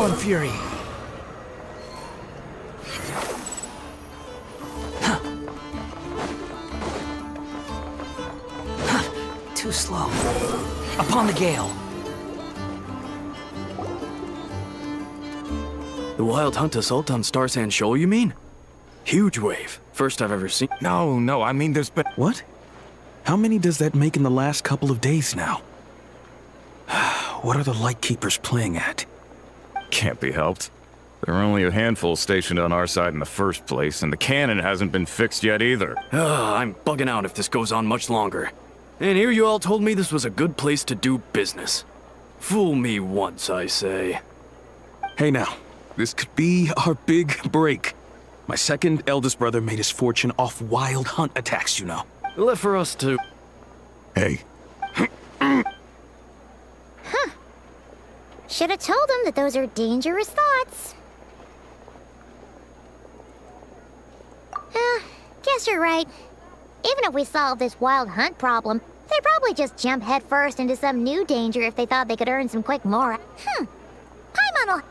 Fallen Fury. Too slow. Upon the gale. The Wild Hunt assault on Star Sand Shoal, you mean? Huge wave. First I've ever seen. No, I mean there's been... What? How many does that make in the last couple of days now? What are the Lightkeepers playing at? Can't be helped. There are only a handful stationed on our side in the first place, and the cannon hasn't been fixed yet either. I'm bugging out if this goes on much longer. And here you all told me this was a good place to do business. Fool me once, I say. Hey now, this could be our big break. My second eldest brother made his fortune off Wild Hunt attacks, you know. Left for us to... Hey. Should have told him that those are dangerous thoughts. Guess you're right. Even if we solve this Wild Hunt problem, they'd probably just jump headfirst into some new danger if they thought they could earn some quick mora. Paimon will...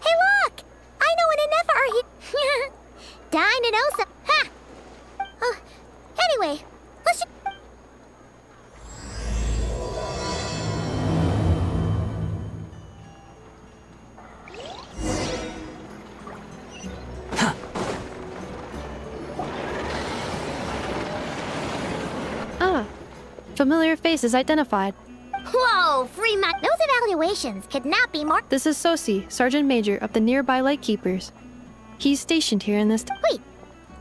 Hey look! I know an Inefa are here. Dynanosa. Ha! Anyway, let's Familiar faces identified. Whoa, free Those evaluations could not be more... This is Sosi, Sergeant Major of the nearby Lightkeepers. He's stationed here in this... Wait,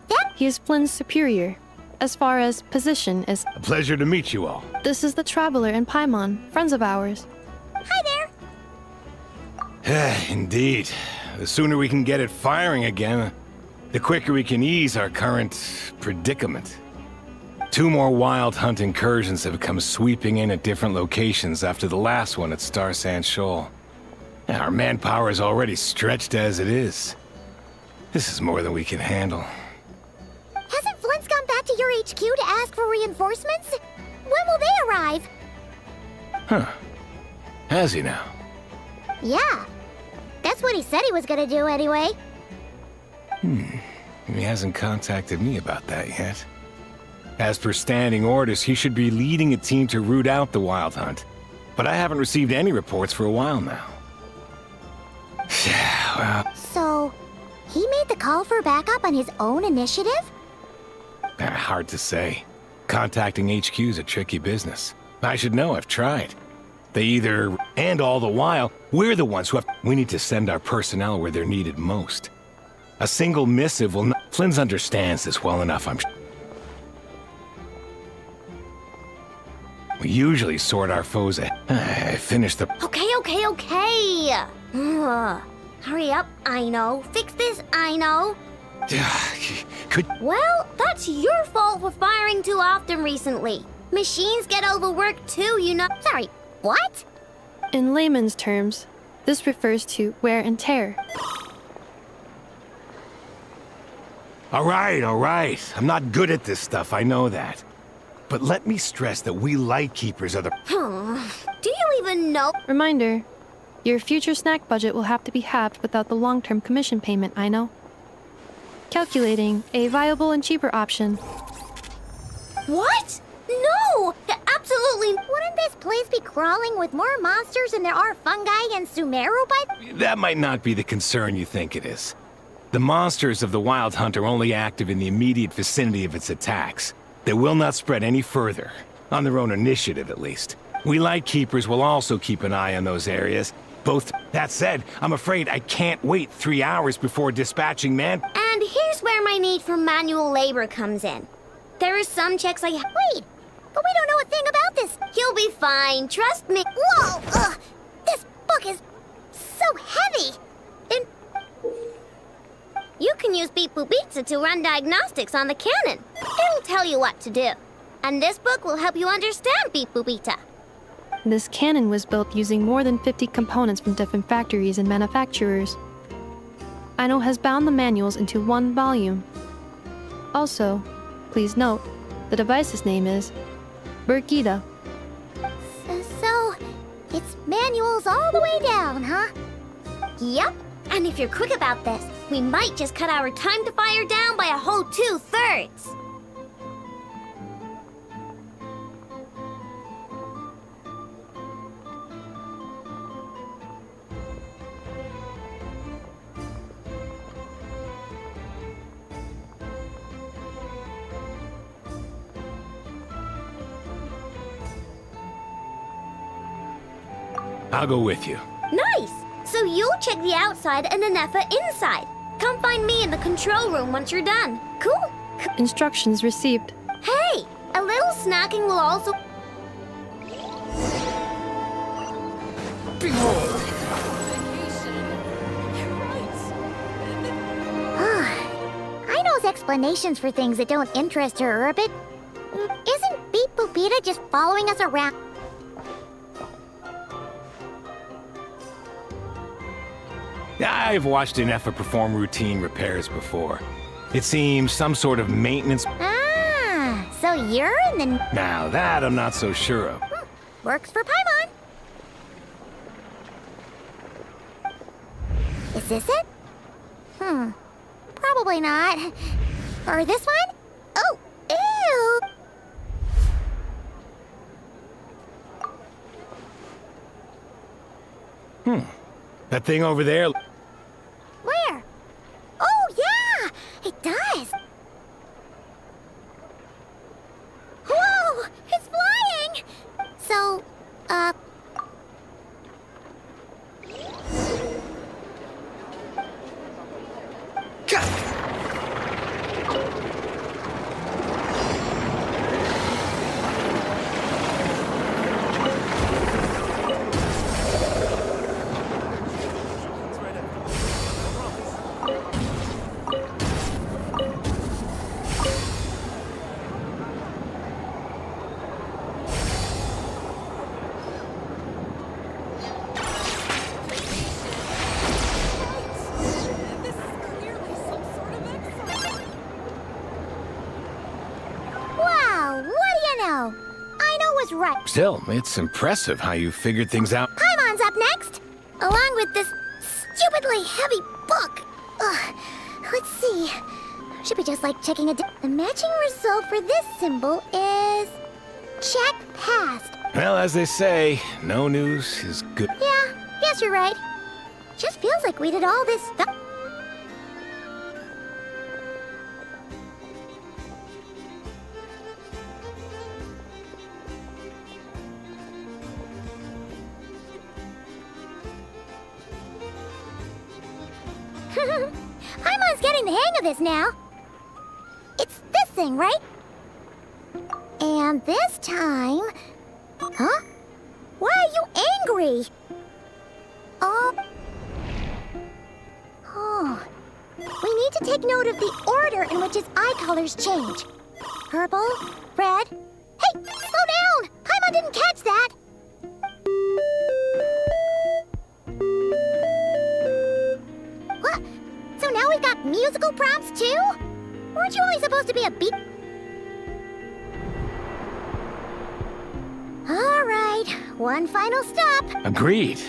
that... He is Flynn's superior. As far as position is... A pleasure to meet you all. This is the Traveler and Paimon, friends of ours. Hi there. Indeed. The sooner we can get it firing again, the quicker we can ease our current predicament. 2 more Wild Hunt incursions have come sweeping in at different locations after the last one at Star Sand Shoal. And our manpower is already stretched as it is. This is more than we can handle. Hasn't Flint's gone back to your HQ to ask for reinforcements? When will they arrive? Huh. Has he now? Yeah. That's what he said he was gonna do anyway. He hasn't contacted me about that yet. As per standing orders, he should be leading a team to root out the Wild Hunt. But I haven't received any reports for a while now. Yeah, well... So, he made the call for backup on his own initiative? Hard to say. Contacting HQ is a tricky business. I should know, I've tried. They either... And all the while, we're the ones who have... We need to send our personnel where they're needed most. A single missive will not... Flynn's understands this well enough, I'm sure. We usually sort our foes ahead. I finished the... Okay. Hurry up, I know. Fix this, I know. Could... Well, that's your fault for firing too often recently. Machines get overworked too, you know. Sorry, what? In layman's terms, this refers to wear and tear. All right. I'm not good at this stuff, I know that. But let me stress that we Lightkeepers are the... Do you even know? Reminder, your future snack budget will have to be halved without the long-term commission payment, I know. Calculating a viable and cheaper option. What? No! Absolutely! Wouldn't this place be crawling with more monsters than there are fungi and Sumeru by... That might not be the concern you think it is. The monsters of the Wild Hunt are only active in the immediate vicinity of its attacks. They will not spread any further, on their own initiative at least. We Lightkeepers will also keep an eye on those areas. That said, I'm afraid I can't wait 3 hours before dispatching man... And here's where my need for manual labor comes in. There are some checks I... Wait! But we don't know a thing about this! You'll be fine, trust me. Whoa! Ugh! This book is so heavy! And... You can use Beep Boop Pizza to run diagnostics on the cannon. It'll tell you what to do. And this book will help you understand Beep Boop Pizza. This cannon was built using more than 50 components from different factories and manufacturers. Aino has bound the manuals into one volume. Also, please note, the device's name is Burkita. So, it's manuals all the way down, huh? Yep. And if you're quick about this, we might just cut our time to fire down by a whole 2/3. I'll go with you. Nice! So you'll check the outside and Anefa inside. Come find me in the control room once you're done. Cool? Instructions received. Hey! A little snacking will also... Behold! I knows explanations for things that don't interest her a bit. Isn't Beep Boopita just following us around? I've watched Anefa perform routine repairs before. It seems some sort of maintenance... Ah, so you're in the... Now that I'm not so sure of. Works for Paimon. Is this it? Probably not. Or this one? Oh, ew! That thing over there... Where? Oh, yeah! It does! Whoa! It's flying! So, wow, what do you know? I know was right. Still, it's impressive how you figured things out. Paimon's up next, along with this stupidly heavy book. Ugh. Let's see. Should be just like checking the matching result for this symbol is... check passed. Well, as they say, no news is good. Yeah, guess you're right. Just feels like we did all this stuff. Paimon's getting the hang of this now. It's this thing, right? And this time... Huh? Why are you angry? Oh. We need to take note of the order in which his eye colors change. Purple, red... Hey, slow down! Paimon didn't catch that! What? So now we've got musical prompts too? Weren't you only supposed to be a beat? All right, one final stop. Agreed.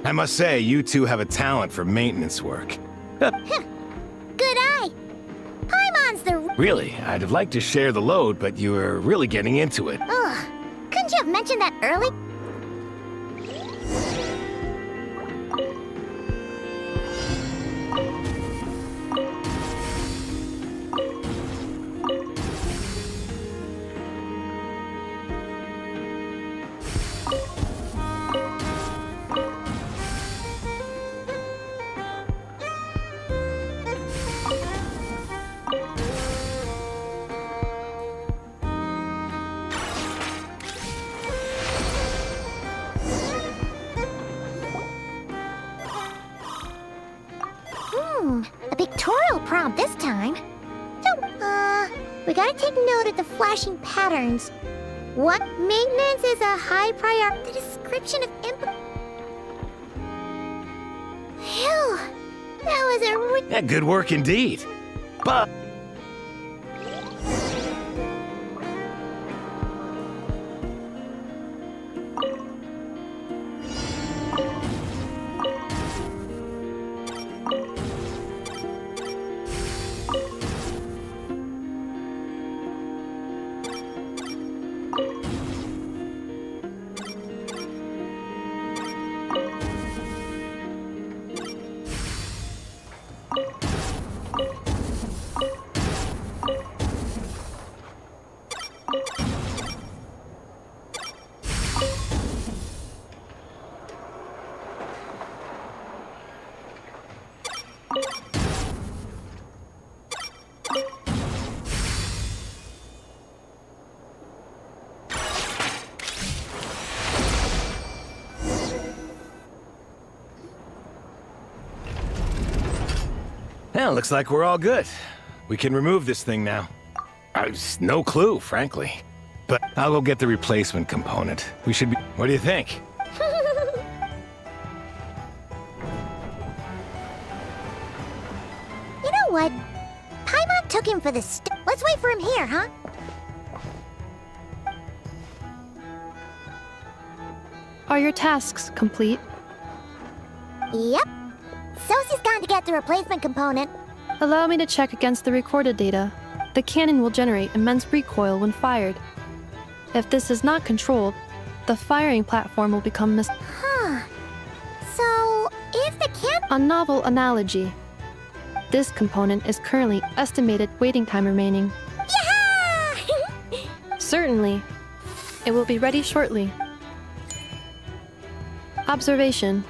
I must say, you two have a talent for maintenance work. Good eye. Paimon's the... Really, I'd have liked to share the load, but you were really getting into it. Ugh, couldn't you have mentioned that early? A pictorial prompt this time. So, we gotta take note of the flashing patterns. What maintenance is a high priority? The description of Phew, that was a Yeah, good work indeed. But... Well, looks like we're all good. We can remove this thing now. I've no clue, frankly. But I'll go get the replacement component. We should be... What do you think? You know what? Paimon took him for the Let's wait for him here, huh? Are your tasks complete? Yep. Sosie's gone to get the replacement component. Allow me to check against the recorded data. The cannon will generate immense recoil when fired. If this is not controlled, the firing platform will become Huh. So, if the A novel analogy. This component is currently estimated waiting time remaining. Yeah! Certainly. It will be ready shortly. Observation.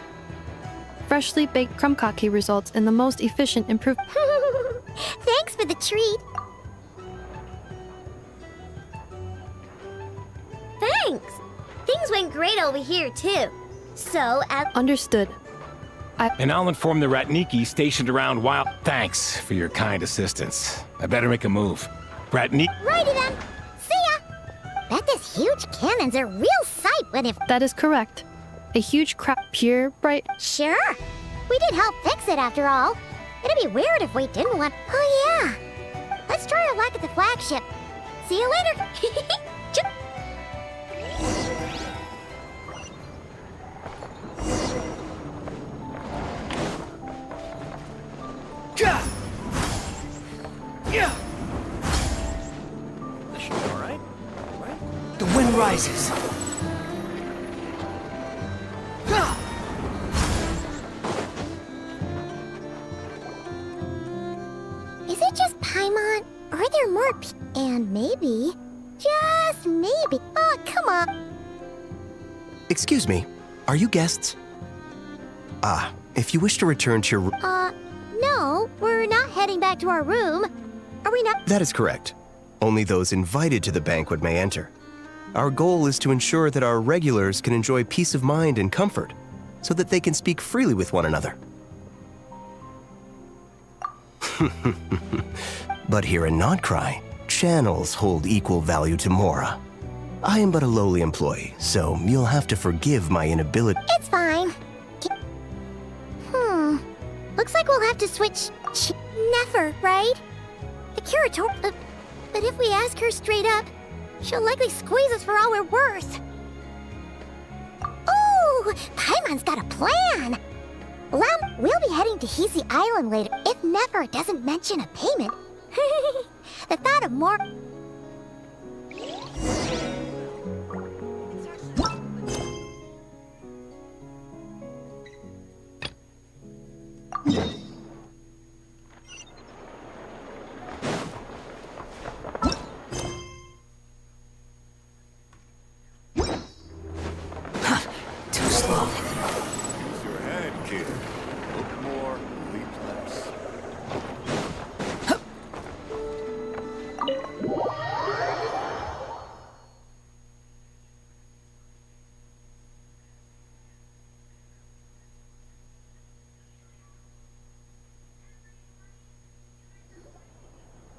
Freshly baked krumkake results in the most efficient improvement. Thanks for the treat. Thanks. Things went great over here, too. So, Understood. And I'll inform the Ratniki stationed around Wild... Thanks for your kind assistance. I better make a move. Ratniki... Righty then. See ya. Bet this huge cannon's a real sight when if... That is correct. A huge pure, bright... Sure. We did help fix it after all. It'd be weird if we didn't want... Oh, yeah. Let's try our luck at the flagship. See you later. This should be alright, right? The wind rises. Is it just Paimon? Or are there more And maybe... Just maybe... Oh, come on. Excuse me, are you guests? Ah, if you wish to return to your No, we're not heading back to our room. Are we not? That is correct. Only those invited to the banquet may enter. Our goal is to ensure that our regulars can enjoy peace of mind and comfort, so that they can speak freely with one another. But here in Notcry, channels hold equal value to Mora. I am but a lowly employee, so you'll have to forgive my inability. It's fine. Looks like we'll have to switch... Never, right? The curator... but if we ask her straight up, she'll likely squeeze us for all we're worth. Ooh! Paimon's got a plan! We'll be heading to Hisi Island later, if Never doesn't mention a payment. The thought of more... Too slow. Use your head, kid. Look more, leap less.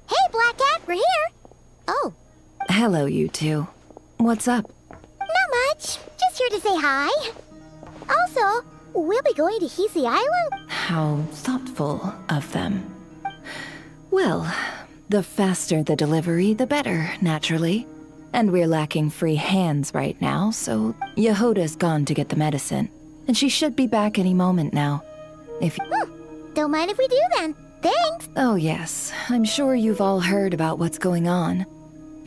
Hey, Black Cat, we're here! Oh, Hello, you two. What's up? not much. Just here to say hi. Also, we'll be going to Hisi Island. How thoughtful of them. Well, the faster the delivery, the better, naturally. And we're lacking free hands right now, so Yehoda's gone to get the medicine. And she should be back any moment now. If Don't mind if we do then. Thanks. Oh yes, I'm sure you've all heard about what's going on.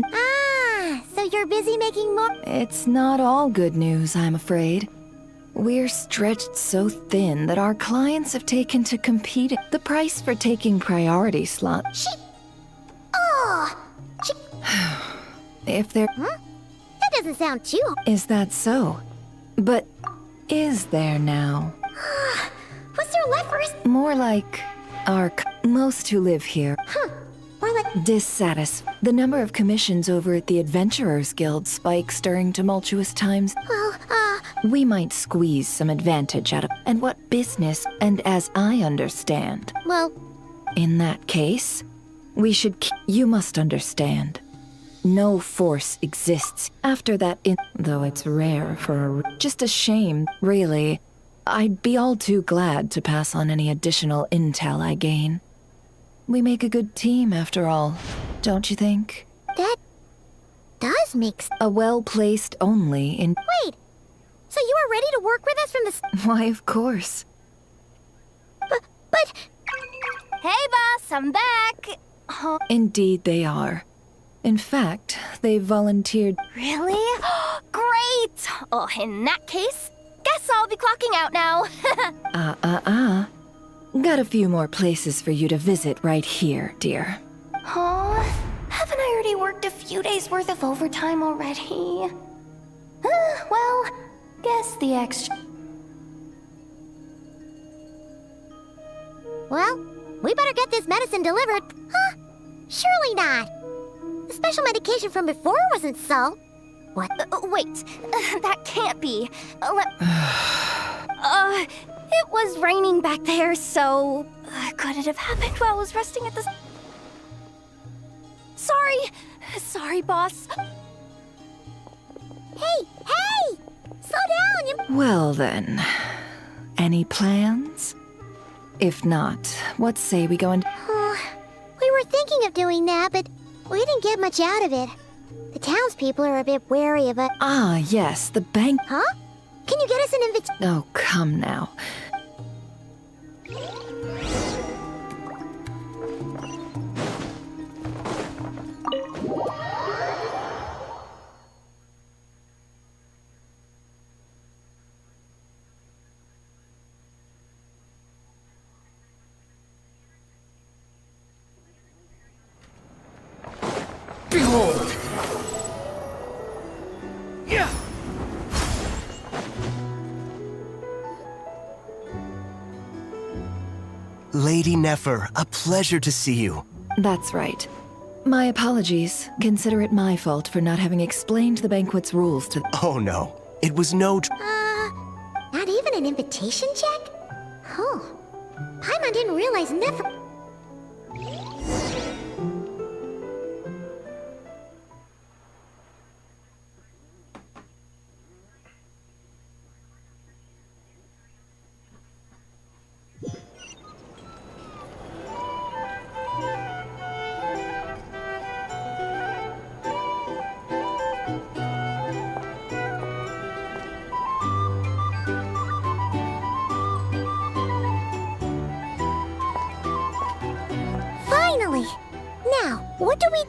Ah, so you're busy making more... It's not all good news, I'm afraid. We're stretched so thin that our clients have taken to competing. The price for taking priority slot. If there That doesn't sound too. is that so? But is there now? What's there left for us? More like most who live here. More like. The number of commissions over at the Adventurers Guild spikes during tumultuous times. Well, We might squeeze some advantage out of. And what business? And as I understand, well, in that case, we should. You must understand. No force exists after that. Though it's rare for just a shame, really. I'd be all too glad to pass on any additional intel I gain. We make a good team, after all, don't you think? that does make A well-placed only in. Wait! So you are ready to work with us from the Why, of course. But... Hey, boss, I'm back! Huh? Indeed, they are. In fact, they volunteered. Really? Great! Oh, in that case, guess I'll be clocking out now. Got a few more places for you to visit right here, dear. Huh? Haven't I already worked a few days worth of overtime already? Well, guess the extra... Well, we better get this medicine delivered. Huh? Surely not. The special medication from before wasn't so. What? Wait, that can't be. It was raining back there, so... could it have happened while I was resting at the... Sorry, boss. Hey! Slow down, Well then, any plans? If not, what say we go and... We were thinking of doing that, but we didn't get much out of it. The townspeople are a bit wary of it. Ah, yes, the bank... Huh? Can you get us an invitation? Oh, come now. Behold! Yeah! Lady Nefer, a pleasure to see you. That's right. My apologies. Consider it my fault for not having explained the banquet's rules to... Oh no, it was no... Not even an invitation check? Oh. Paimon didn't realize Nefer... Finally! Now, what do we...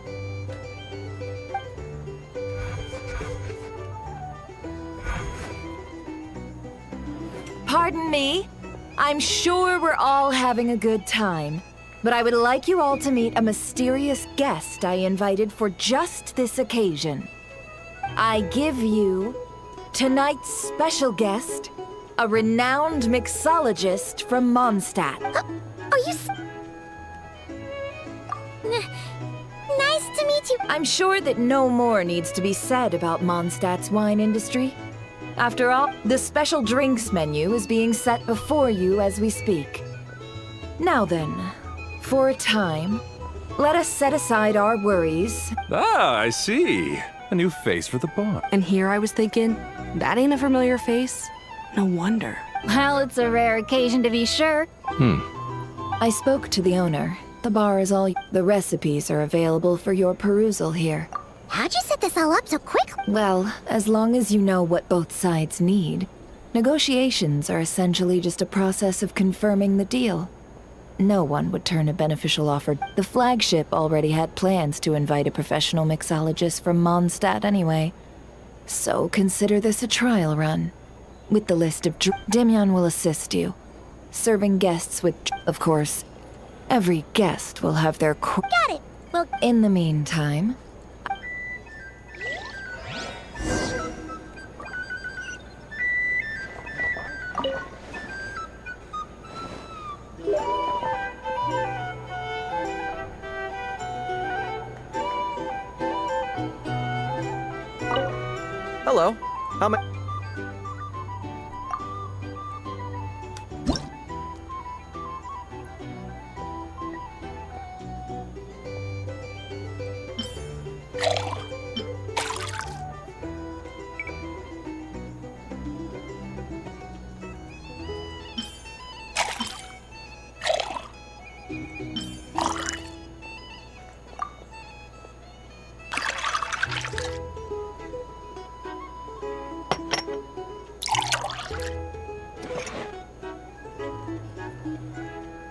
Pardon me. I'm sure we're all having a good time, but I would like you all to meet a mysterious guest I invited for just this occasion. I give you tonight's special guest, a renowned mixologist from Mondstadt. Are you... Nice to meet you. I'm sure that no more needs to be said about Mondstadt's wine industry. After all, the special drinks menu is being set before you as we speak. Now then, for a time, let us set aside our worries. Ah, I see. A new face for the bar. And here I was thinking, that ain't a familiar face. No wonder. Well, it's a rare occasion to be sure. I spoke to the owner. The bar is all... The recipes are available for your perusal here. How'd you set this all up so quick? Well, as long as you know what both sides need. Negotiations are essentially just a process of confirming the deal. No one would turn a beneficial offer. The flagship already had plans to invite a professional mixologist from Mondstadt anyway. So consider this a trial run. with the list of Demyon will assist you. Serving guests with, of course, every guest will have their Got it. Well, In the meantime, Hello. How may...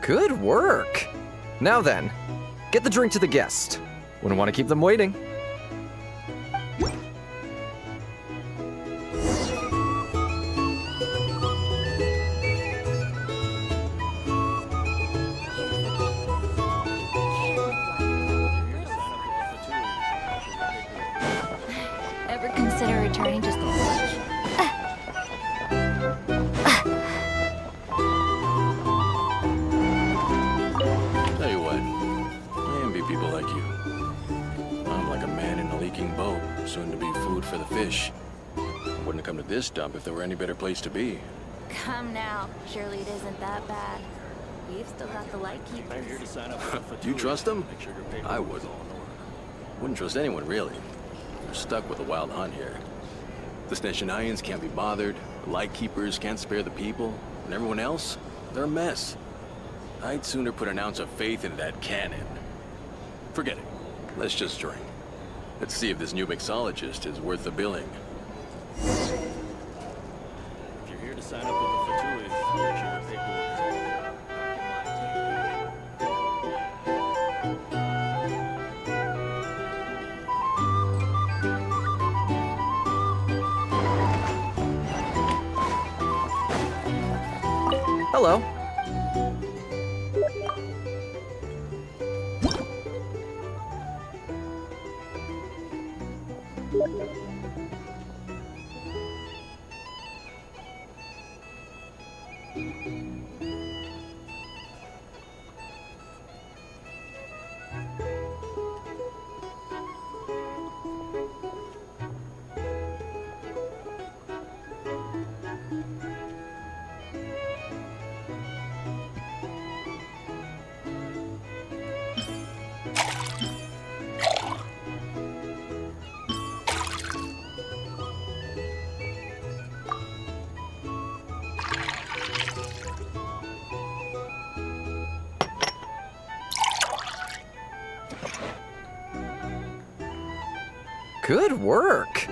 Good work! Now then, get the drink to the guest. Wouldn't want to keep them waiting. ever consider returning just a lunch? Tell you what, I envy people like you. I'm like a man in a leaking boat, soon to be food for the fish. Wouldn't have come to this dump if there were any better place to be. Come now. Surely it isn't that bad. We've still got the light keepers. You trust them? I wouldn't. Wouldn't trust anyone, really. We're stuck with a wild hunt here. The Sneshanians can't be bothered, the Lightkeepers can't spare the people, and everyone else, they're a mess. I'd sooner put an ounce of faith in that cannon. Forget it. Let's just drink. Let's see if this new mixologist is worth the billing. If you're here to sign up with the Fatuis, make sure your paperwork is Hello. Good work.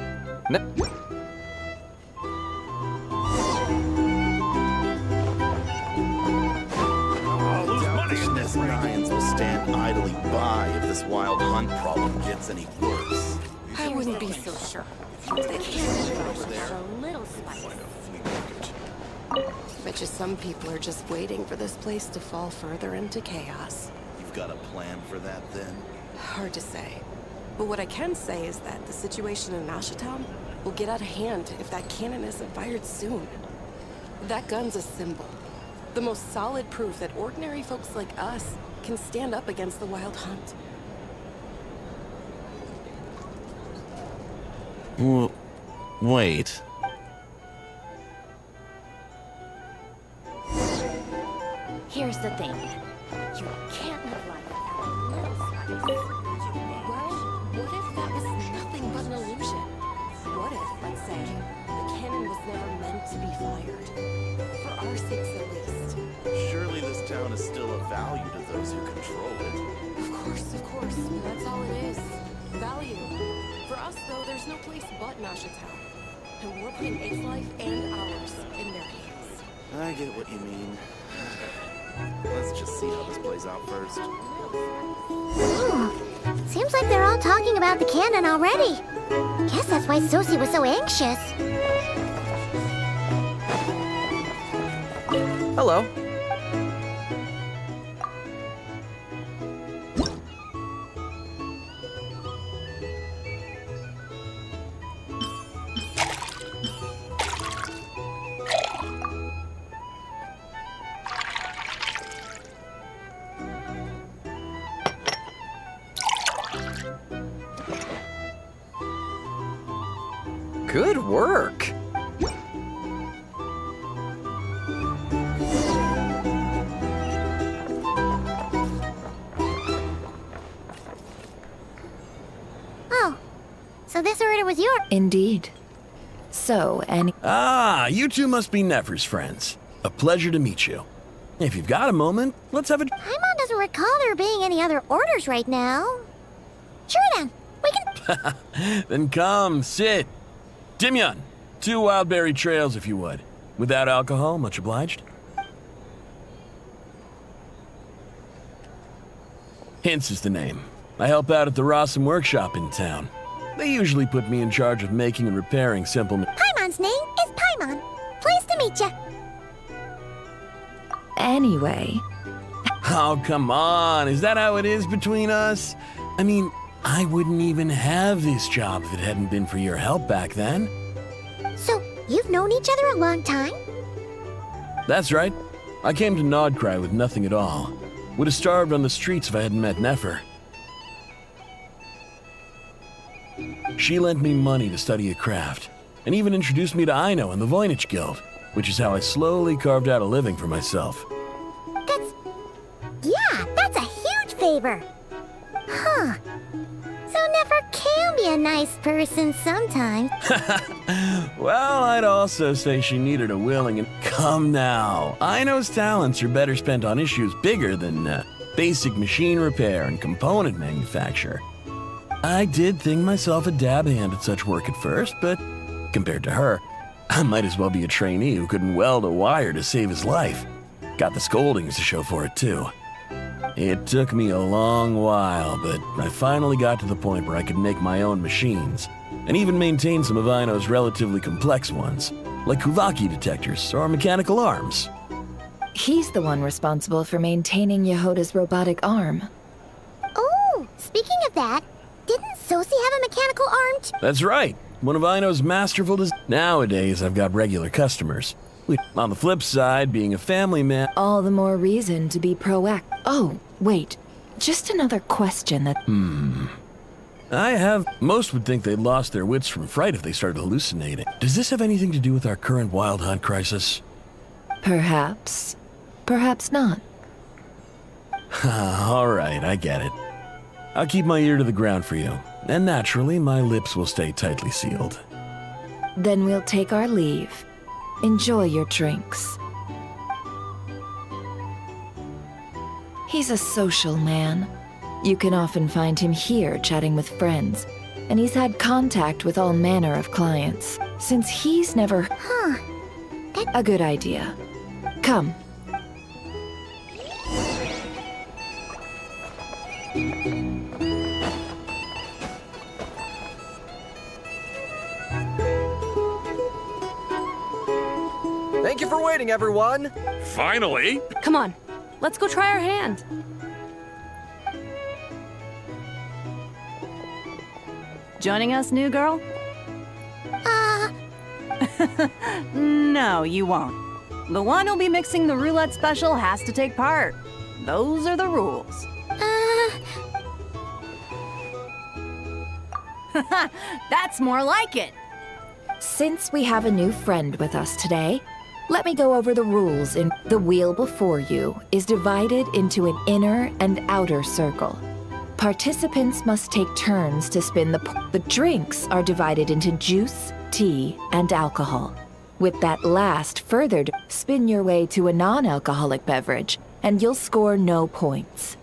Lions will stand idly by if this wild hunt problem gets any worse. I wouldn't be so sure. The cannon over there. A little spice. Bet you some people are just waiting for this place to fall further into chaos. You've got a plan for that then? Hard to say. But what I can say is that the situation in Ashitown will get out of hand if that cannon isn't fired soon. That gun's a symbol. The most solid proof that ordinary folks like us can stand up against the wild hunt. Wait. Here's the thing. You can't live life without a little spice. Well, what if that was nothing but an illusion? What if, let's say, the cannon was never meant to be fired? For our sakes at least. Surely this town is still of value to those who control it. Of course. That's all it is. Value. For us, though, there's no place but Ashitown. And we're putting its life and ours in their hands. I get what you mean. Let's just see how this plays out first. seems like they're all talking about the cannon already. Guess that's why Sosie was so anxious. Hello. Good work. Oh, so this order was yours. Indeed. So, Ah, you two must be Nefer's friends. A pleasure to meet you. If you've got a moment, let's have a... Paimon doesn't recall there being any other orders right now. Sure then, we can... Then come, sit. Dimyon, 2 wildberry trails if you would. Without alcohol, much obliged. Hints is the name. I help out at the Rossum workshop in town. They usually put me in charge of making and repairing simple... Paimon's name is Paimon. Pleased to meet ya. Anyway... Oh, come on. Is that how it is between us? I mean, I wouldn't even have this job if it hadn't been for your help back then. So, you've known each other a long time? That's right. I came to Nodcry with nothing at all. Would have starved on the streets if I hadn't met Nefer. She lent me money to study a craft, and even introduced me to Aino and the Voynich Guild, which is how I slowly carved out a living for myself. That's a huge favor. Huh. So Nefer can be a nice person sometimes. Well, I'd also say she needed a willing and... Come now. Aino's talents are better spent on issues bigger than basic machine repair and component manufacture. I did think myself a dab hand at such work at first, but compared to her, I might as well be a trainee who couldn't weld a wire to save his life. Got the scoldings to show for it, too. It took me a long while, but I finally got to the point where I could make my own machines, and even maintain some of Aino's relatively complex ones, like Kuvaki detectors or mechanical arms. He's the one responsible for maintaining Yehoda's robotic arm. Oh, speaking of that, didn't Sosi have a mechanical arm too? That's right. One of Aino's masterful Nowadays, I've got regular customers. On the flip side, being a family man... All the more reason to be proactive. Oh, wait. Just another question that... Most would think they'd lost their wits from fright if they started hallucinating. Does this have anything to do with our current wild hunt crisis? Perhaps. Perhaps not. All right, I get it. I'll keep my ear to the ground for you. And naturally, my lips will stay tightly sealed. Then we'll take our leave. Enjoy your drinks. He's a social man. You can often find him here chatting with friends, and he's had contact with all manner of clients. Since he's never... A good idea. Come. Thank you for waiting, everyone. Finally! Come on, let's go try our hand. Joining us, new girl? No, you won't. The one who'll be mixing the roulette special has to take part. Those are the rules. That's more like it. Since we have a new friend with us today, let me go over the rules. The wheel before you is divided into an inner and outer circle. Participants must take turns to spin the drinks are divided into juice, tea, and alcohol. With that last further, spin your way to a non-alcoholic beverage, and you'll score no points.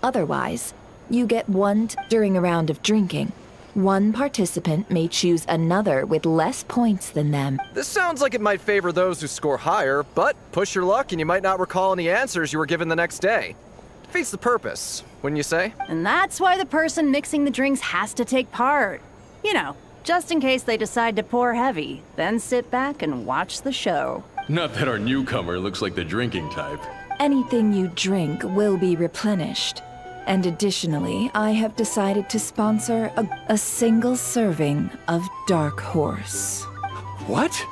Otherwise, you get one during a round of drinking. One participant may choose another with less points than them. This sounds like it might favor those who score higher, but push your luck and you might not recall any answers you were given the next day. Defeats the purpose, wouldn't you say? And that's why the person mixing the drinks has to take part. You know, just in case they decide to pour heavy, then sit back and watch the show. Not that our newcomer looks like the drinking type. Anything you drink will be replenished. And additionally, I have decided to sponsor a single serving of Dark Horse. What?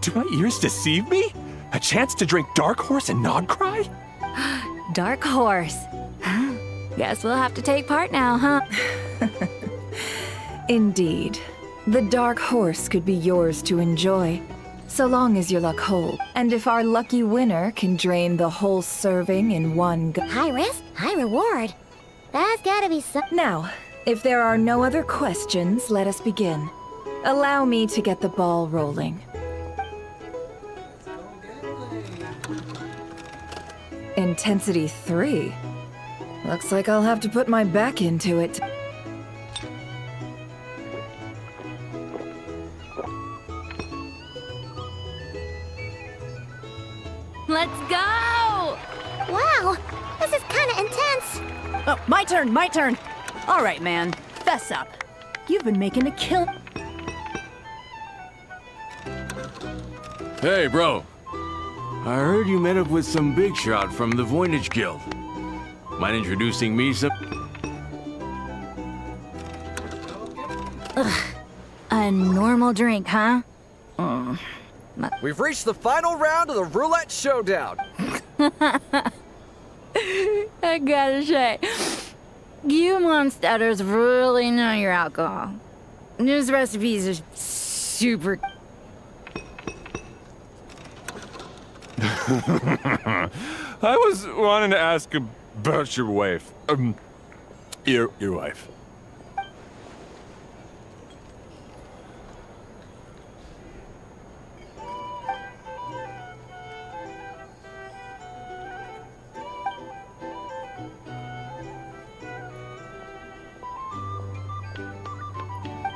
Do my ears deceive me? A chance to drink Dark Horse and not cry? Dark Horse. Guess we'll have to take part now, huh? Indeed. The Dark Horse could be yours to enjoy, so long as your luck holds. And if our lucky winner can drain the whole serving in one go— High risk, high reward. That's gotta be some— Now, if there are no other questions, let us begin. Allow me to get the ball rolling. Intensity 3. Looks like I'll have to put my back into it. Let's go! Wow, this is kinda intense. Oh, my turn. All right, man, fess up. You've been making a kill. Hey, bro. I heard you met up with some big shot from the Voynich Guild. Mind introducing me some— A normal drink, huh? We've reached the final round of the roulette showdown. I gotta say, you monsters really know your alcohol. These recipes are super. I was wanting to ask about your wife. Your wife.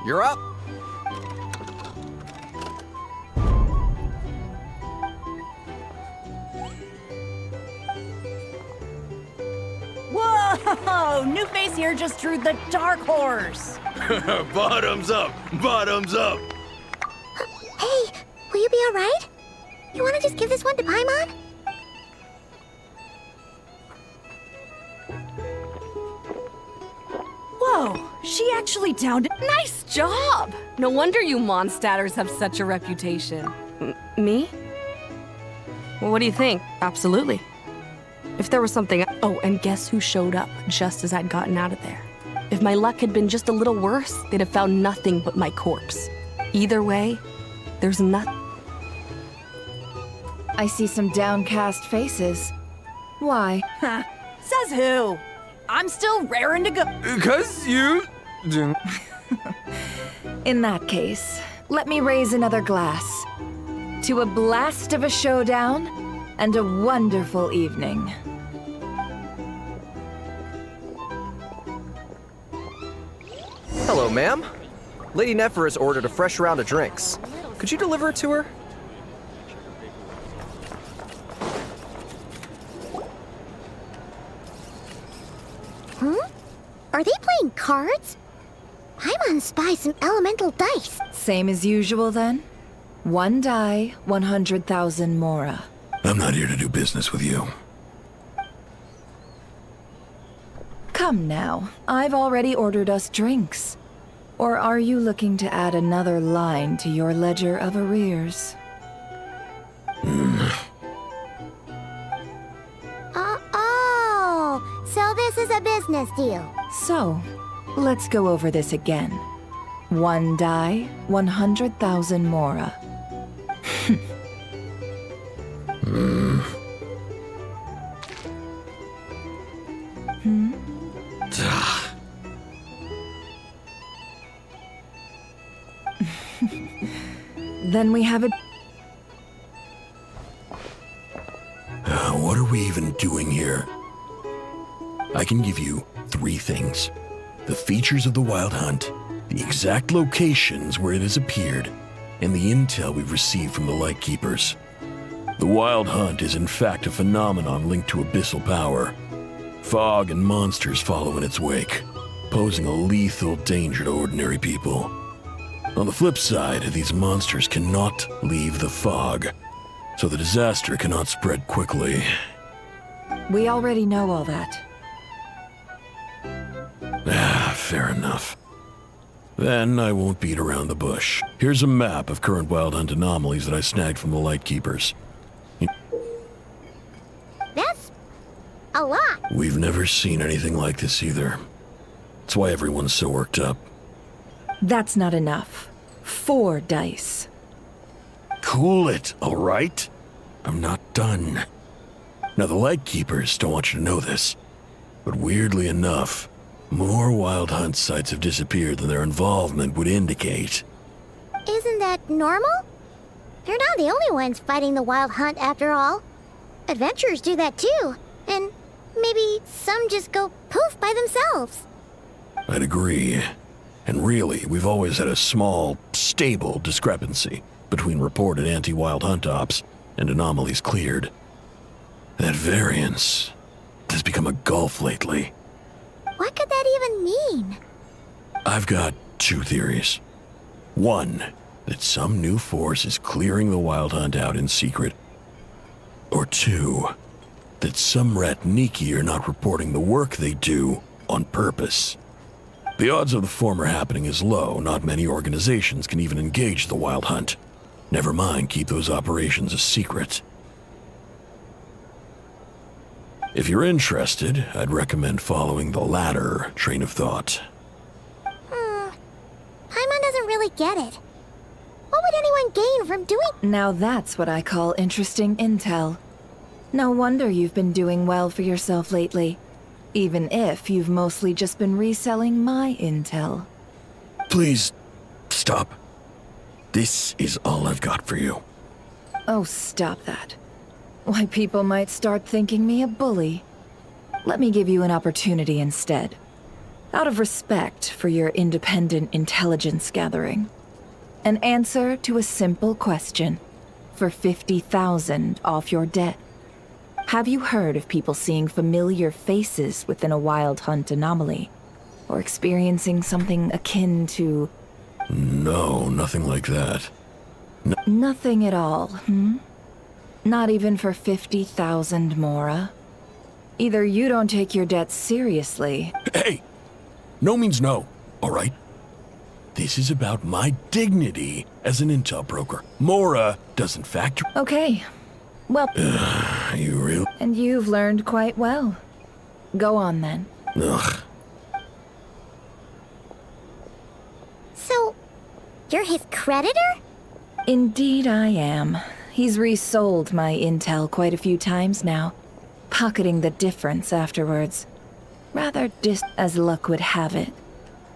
You're up. Whoa! New face here just drew the Dark Horse. Bottoms up! Bottoms up! Hey, will you be alright? You wanna just give this one to Paimon? Whoa, she actually downed it. Nice job! No wonder you Mondstadters have such a reputation. Me? Well, what do you think? Absolutely. If there was something— Oh, and guess who showed up just as I'd gotten out of there? If my luck had been just a little worse, they'd have found nothing but my corpse. Either way, there's nothing. I see some downcast faces. Why? Huh. Says who? I'm still raring to go. 'Cause you... In that case, let me raise another glass. To a blast of a showdown and a wonderful evening. Hello, ma'am. Lady Nefer has ordered a fresh round of drinks. Could you deliver it to her? Are they playing cards? Paimon spies some elemental dice. Same as usual then? One die, 100,000 mora. I'm not here to do business with you. Come now, I've already ordered us drinks. Or are you looking to add another line to your ledger of arrears? Oh, so this is a business deal. So, let's go over this again. One die, 100,000 mora. Then we have it. What are we even doing here? I can give you 3 things. The features of the Wild Hunt, the exact locations where it has appeared, and the intel we've received from the Lightkeepers. The Wild Hunt is in fact a phenomenon linked to abyssal power. Fog and monsters follow in its wake, posing a lethal danger to ordinary people. On the flip side, these monsters cannot leave the fog, so the disaster cannot spread quickly. We already know all that. Fair enough. Then I won't beat around the bush. Here's a map of current Wild Hunt anomalies that I snagged from the Lightkeepers. That's a lot. We've never seen anything like this either. That's why everyone's so worked up. That's not enough. 4 dice. Cool it, all right? I'm not done. Now, the Lightkeepers don't want you to know this, but weirdly enough, more Wild Hunt sites have disappeared than their involvement would indicate. Isn't that normal? They're not the only ones fighting the Wild Hunt after all. Adventurers do that too, and maybe some just go poof by themselves. I'd agree. And really, we've always had a small, stable discrepancy between reported anti-Wild Hunt ops and anomalies cleared. That variance has become a gulf lately. What could that even mean? I've got 2 theories. One, that some new force is clearing the Wild Hunt out in secret. Or 2, that some Ratniki are not reporting the work they do on purpose. The odds of the former happening is low. Not many organizations can even engage the Wild Hunt. Never mind keep those operations a secret. If you're interested, I'd recommend following the latter train of thought. Paimon doesn't really get it. What would anyone gain from doing— Now that's what I call interesting intel. No wonder you've been doing well for yourself lately. Even if you've mostly just been reselling my intel. Please, stop. This is all I've got for you. Oh, stop that. Why, people might start thinking me a bully. Let me give you an opportunity instead. Out of respect for your independent intelligence gathering. An answer to a simple question. For 50,000 off your debt. Have you heard of people seeing familiar faces within a Wild Hunt anomaly? Or experiencing something akin to— No, nothing like that. Nothing at all, hmm? Not even for 50,000 Mora? Either you don't take your debts seriously— Hey! No means no, all right? This is about my dignity as an intel broker. Mora doesn't factor— Okay. Well— You really— And you've learned quite well. Go on, then. Ugh. So, you're his creditor? Indeed I am. He's resold my intel quite a few times now, pocketing the difference afterwards. Rather as luck would have it.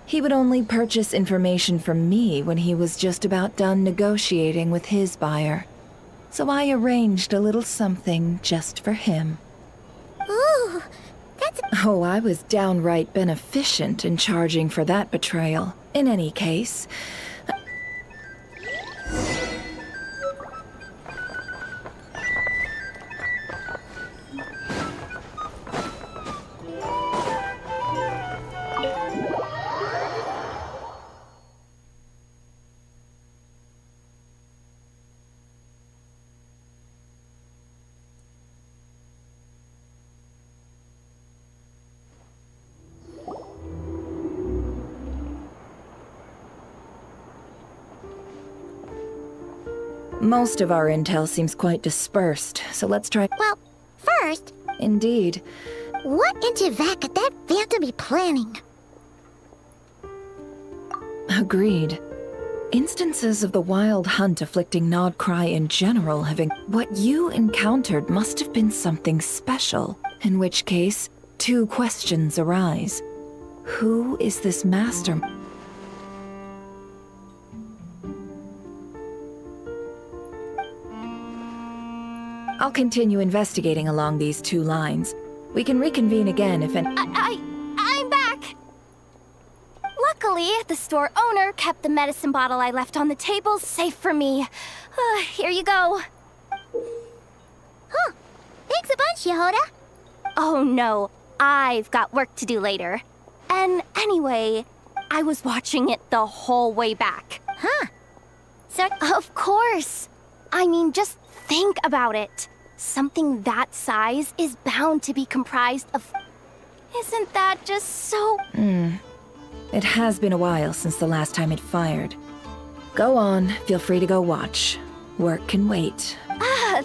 He would only purchase information from me when he was just about done negotiating with his buyer. So I arranged a little something just for him. Ooh, that's— Oh, I was downright beneficent in charging for that betrayal. In any case— Most of our intel seems quite dispersed, so let's try— Well, first— Indeed. What in Teyvat could that phantom be planning? Agreed. Instances of the Wild Hunt afflicting Nodcry in general have what you encountered must have been something special. In which case, 2 questions arise. Who is this master? I'll continue investigating along these 2 lines. We can reconvene again if I'm back! Luckily, the store owner kept the medicine bottle I left on the table safe for me. Here you go. Huh. Thanks a bunch, Yehoda. Oh no, I've got work to do later. And anyway, I was watching it the whole way back. Huh. So— Of course. I mean, just think about it. Something that size is bound to be comprised of... Isn't that just so... It has been a while since the last time it fired. Go on, feel free to go watch. Work can wait.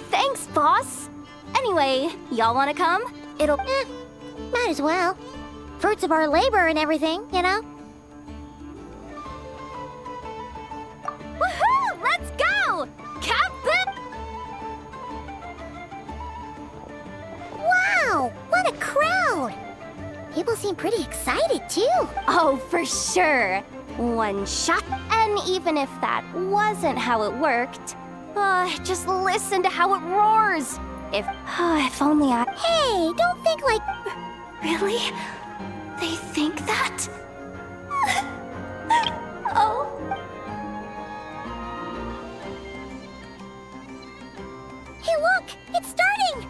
Thanks, boss. Anyway, y'all wanna come? It'll... Might as well. Fruits of our labor and everything, you know? Woohoo! Let's go! Captain! Wow! What a crowd! People seem pretty excited, too. Oh, for sure. One shot. And even if that wasn't how it worked, just listen to how it roars. If only I... Hey, don't think like... Really? They think that? Oh. Hey, look! It's starting!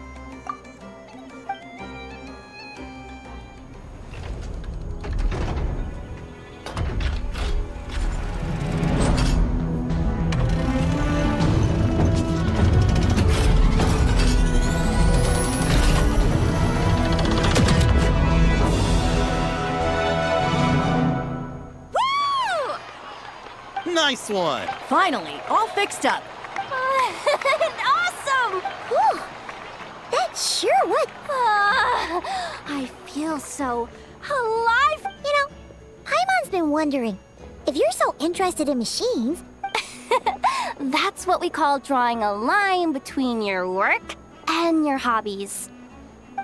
Nice one! Finally, all fixed up. Awesome! Whew! That sure would. I feel so alive. You know, Paimon's been wondering, if you're so interested in machines... That's what we call drawing a line between your work and your hobbies.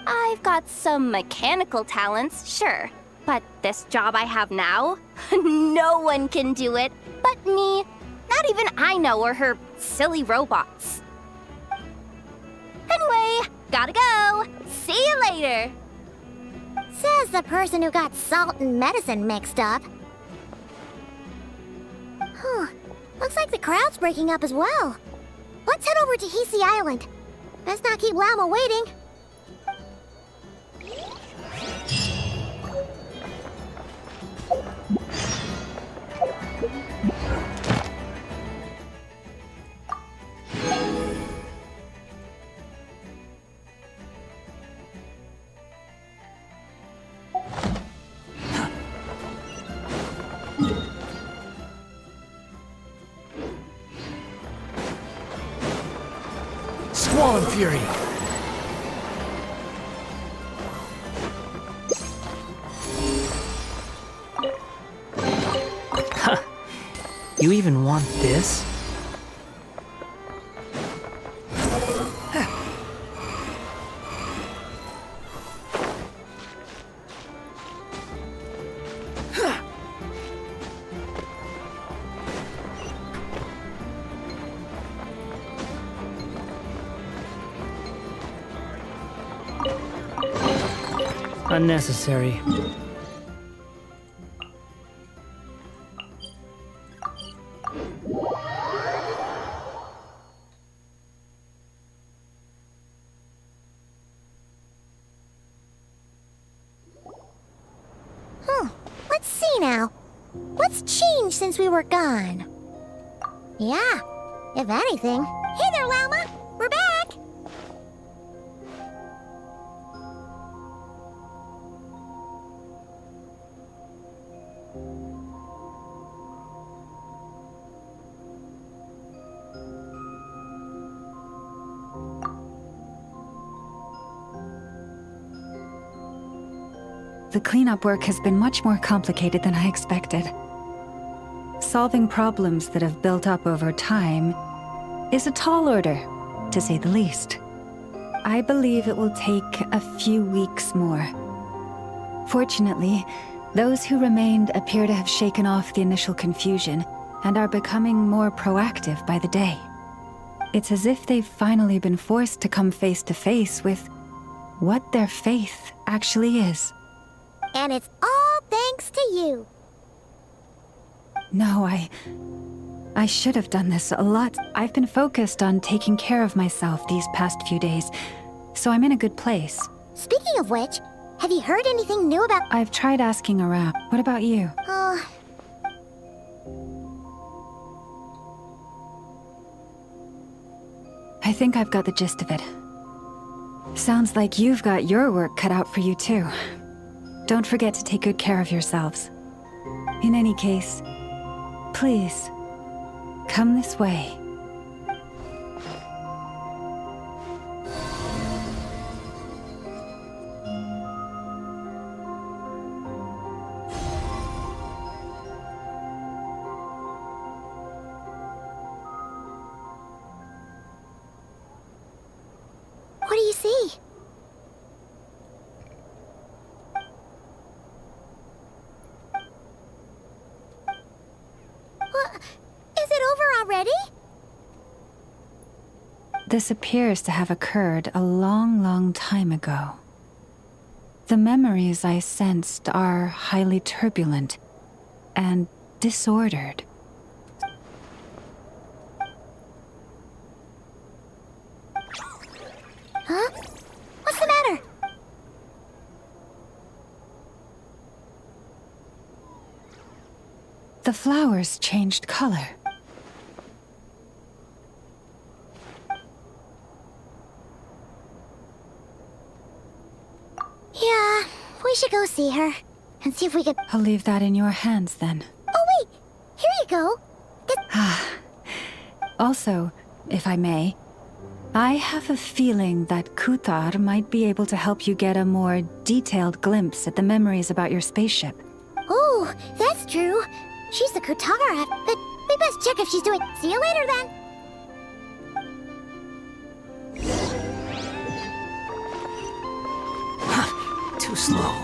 I've got some mechanical talents, sure. But this job I have now, no one can do it but me. Not even I know or her silly robots. Anyway, gotta go. See you later. Says the person who got salt and medicine mixed up. Huh. Looks like the crowd's breaking up as well. Let's head over to Hisi Island. Best not keep Lama waiting. Squall and Fury! Huh. You even want this? Unnecessary. Let's see now. What's changed since we were gone? Yeah, if anything. Hey there, Lama! We're back! The cleanup work has been much more complicated than I expected. Solving problems that have built up over time is a tall order, to say the least. I believe it will take a few weeks more. Fortunately, those who remained appear to have shaken off the initial confusion and are becoming more proactive by the day. It's as if they've finally been forced to come face to face with what their faith actually is. And it's all thanks to you. No, I should have done this a lot. I've been focused on taking care of myself these past few days, so I'm in a good place. Speaking of which, have you heard anything new about... I've tried asking around. What about you? I think I've got the gist of it. Sounds like you've got your work cut out for you too. Don't forget to take good care of yourselves. In any case, please, come this way. What do you see? What? Is it over already? This appears to have occurred a long, long time ago. The memories I sensed are highly turbulent and disordered. Huh? What's the matter? The flowers changed color. Yeah, we should go see her and see if we can. I'll leave that in your hands then. Oh wait, here you go. Also, if I may, I have a feeling that Kuthar might be able to help you get a more detailed glimpse at the memories about your spaceship. Oh, that's true. She's the Kutara, but we best check if she's doing. See you later then. Too slow.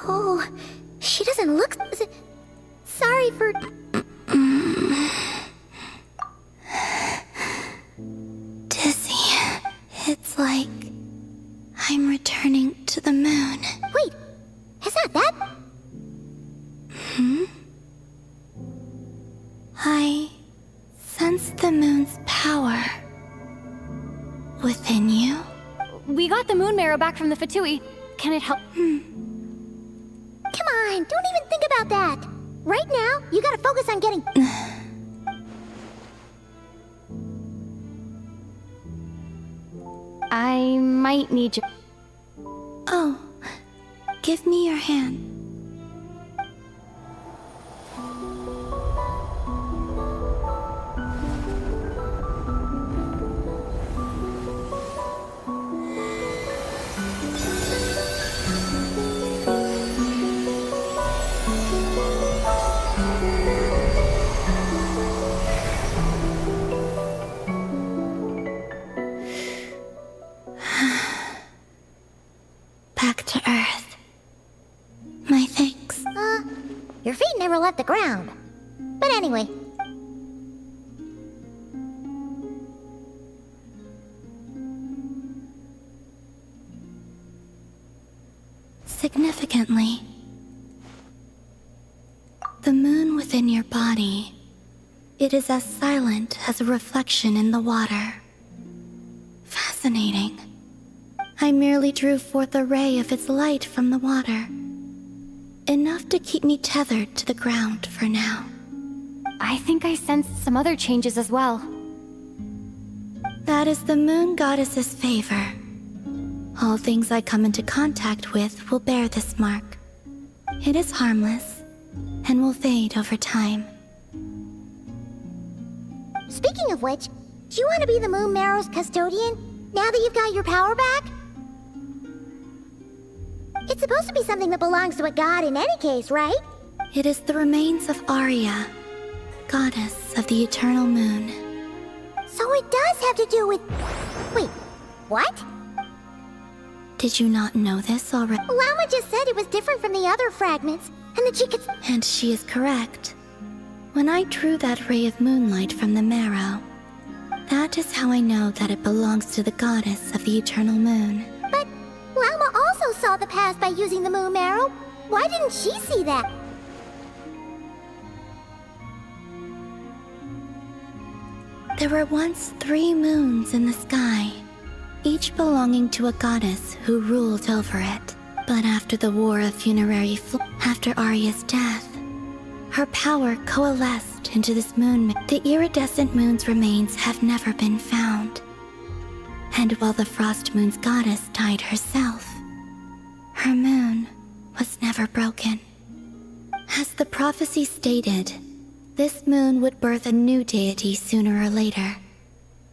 Oh, she doesn't look. Sorry for. Dizzy. It's like I'm returning to the moon. Wait, is that? I sense the moon's power within you. We got the moon marrow back from the Fatui. Can it help? Come on, don't even think about that. Right now, you gotta focus on getting. I might need you. Oh, give me your hand. Back to Earth. My thanks. Your feet never left the ground. But anyway. Significantly, the moon within your body, it is as silent as a reflection in the water. Fascinating. I merely drew forth a ray of its light from the water. Enough to keep me tethered to the ground for now. I think I sensed some other changes as well. That is the moon goddess's favor. All things I come into contact with will bear this mark. It is harmless, and will fade over time. Speaking of which, do you want to be the Moon Marrow's custodian, now that you've got your power back? It's supposed to be something that belongs to a god in any case, right? It is the remains of Arya, goddess of the eternal moon. So it does have to do with... Wait, what? Did you not know this already? Llama just said it was different from the other fragments, and that she could... And she is correct. When I drew that ray of moonlight from the marrow, that is how I know that it belongs to the goddess of the eternal moon. But Llama also saw the past by using the moon marrow. Why didn't she see that? There were once 3 moons in the sky, each belonging to a goddess who ruled over it. But after the War of Funerary after Arya's death, her power coalesced into this moon. The iridescent moon's remains have never been found. And while the Frost Moon's goddess died herself, her moon was never broken. As the prophecy stated, this moon would birth a new deity sooner or later.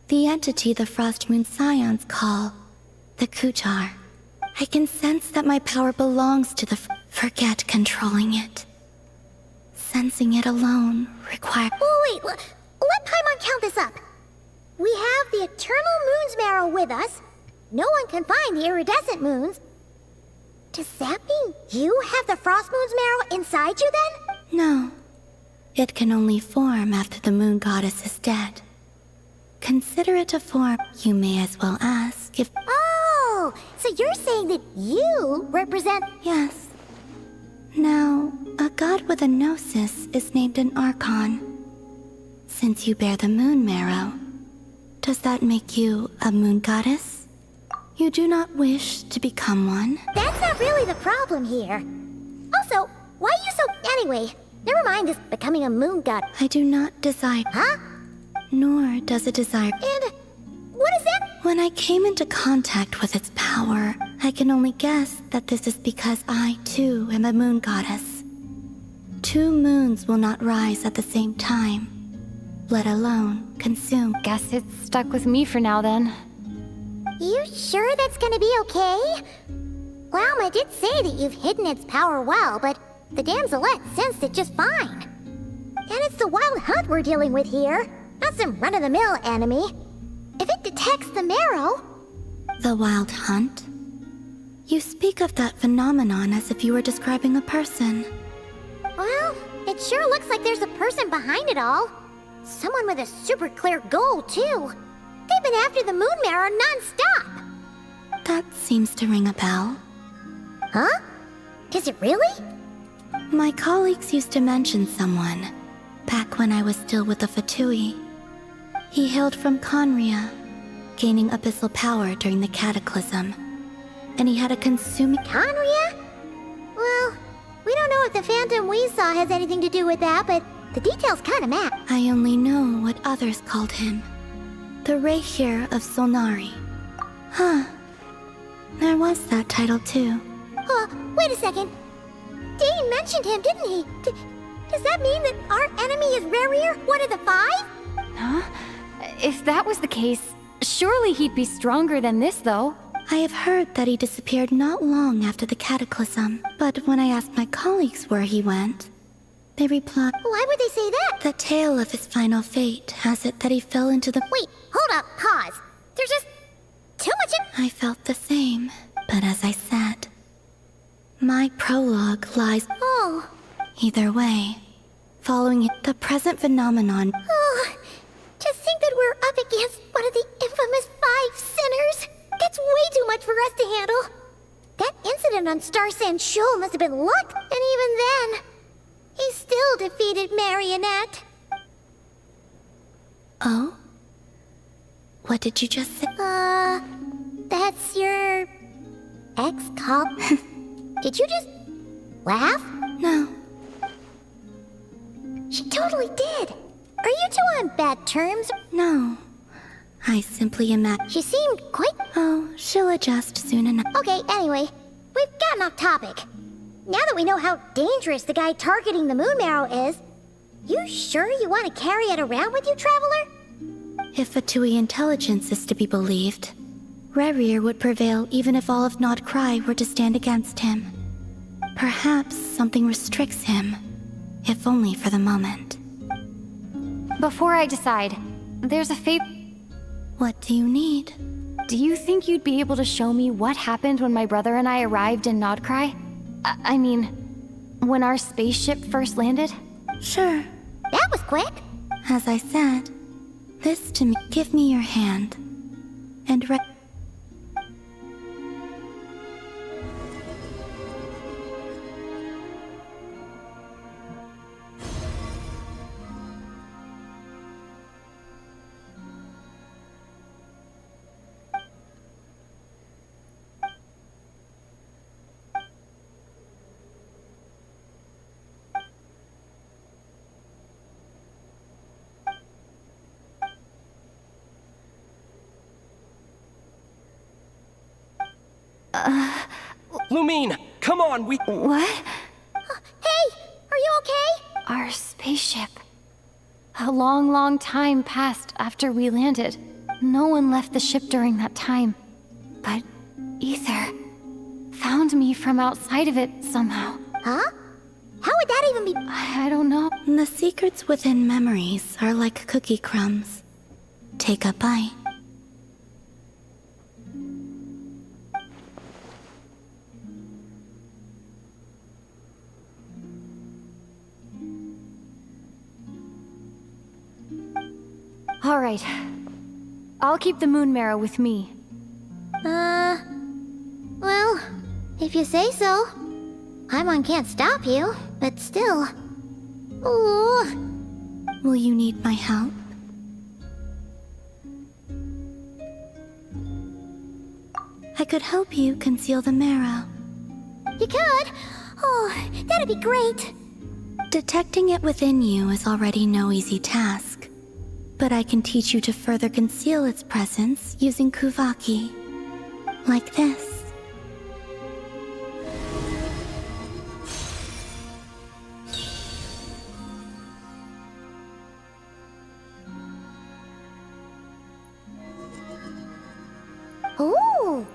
The entity the Frost Moon Scions call the Kutar. I can sense that my power belongs to the forget controlling it. Sensing it alone requires... Oh, wait, let Paimon count this up. We have the Eternal Moon's marrow with us. No one can find the iridescent moons. Does that mean you have the Frost Moon's marrow inside you then? No. It can only form after the moon goddess is dead. Consider it a form. You may as well ask if... Oh, so you're saying that you represent... Yes. Now, a god with a gnosis is named an Archon. Since you bear the moon marrow, does that make you a moon goddess? You do not wish to become one? That's not really the problem here. Also, why are you so... Anyway, never mind this becoming a moon god. I do not desire... Huh? Nor does it desire... And what is that? When I came into contact with its power, I can only guess that this is because I, too, am a moon goddess. 2 moons will not rise at the same time, let alone consume. Guess it's stuck with me for now, then. You sure that's gonna be okay? Llama did say that you've hidden its power well, but the damselette sensed it just fine. And it's the wild hunt we're dealing with here, not some run-of-the-mill enemy. If it detects the marrow... The wild hunt? You speak of that phenomenon as if you were describing a person. Well, it sure looks like there's a person behind it all. Someone with a super clear goal, too. They've been after the moon marrow non-stop. That seems to ring a bell. Huh? Does it really? My colleagues used to mention someone, back when I was still with the Fatui. He hailed from Conria, gaining abyssal power during the Cataclysm. And he had a consuming... Conria? Well, we don't know if the phantom we saw has anything to do with that, but the details kinda match. I only know what others called him. The Rayhir of Solnari. Huh. There was that title, too. Wait a second. Dane mentioned him, didn't he? Does that mean that our enemy is Rayhir, one of the 5? Huh? If that was the case, surely he'd be stronger than this, though. I have heard that he disappeared not long after the Cataclysm, but when I asked my colleagues where he went, they replied... Why would they say that? The tale of his final fate has it that he fell into the... Wait, hold up, pause. There's just too much in... I felt the same, but as I said, my prologue lies... Oh. Either way, following it, the present phenomenon... Oh, to think that we're up against one of the infamous 5 sinners... That's way too much for us to handle. That incident on Star Sand Shoal must have been luck, and even then, he still defeated Marionette. Oh? What did you just say? That's your... ex-cop? Did you just... laugh? No. She totally did. Are you two on bad terms? No. I simply imagine... She seemed quite... Oh, she'll adjust soon enough. Okay, anyway, we've gotten off topic. Now that we know how dangerous the guy targeting the moon marrow is, you sure you want to carry it around with you, Traveler? If Fatui intelligence is to be believed, Rayhir would prevail even if all of Nod Cry were to stand against him. Perhaps something restricts him, if only for the moment. Before I decide, there's a favor... What do you need? Do you think you'd be able to show me what happened when my brother and I arrived in Nodcry? I mean, when our spaceship first landed? Sure. That was quick. As I said, this to me. Give me your hand. And Lumine, come on, we... What? Hey! Are you okay? Our spaceship. A long, long time passed after we landed. No one left the ship during that time. But Ether found me from outside of it somehow. Huh? How would that even be... I don't know. The secrets within memories are like cookie crumbs. Take a bite. All right. I'll keep the moon marrow with me. Well, if you say so. Paimon can't stop you, but still. Ooh. Will you need my help? I could help you conceal the marrow. You could? Oh, that'd be great. Detecting it within you is already no easy task. But I can teach you to further conceal its presence using Kuvaki. Like this. Ooh!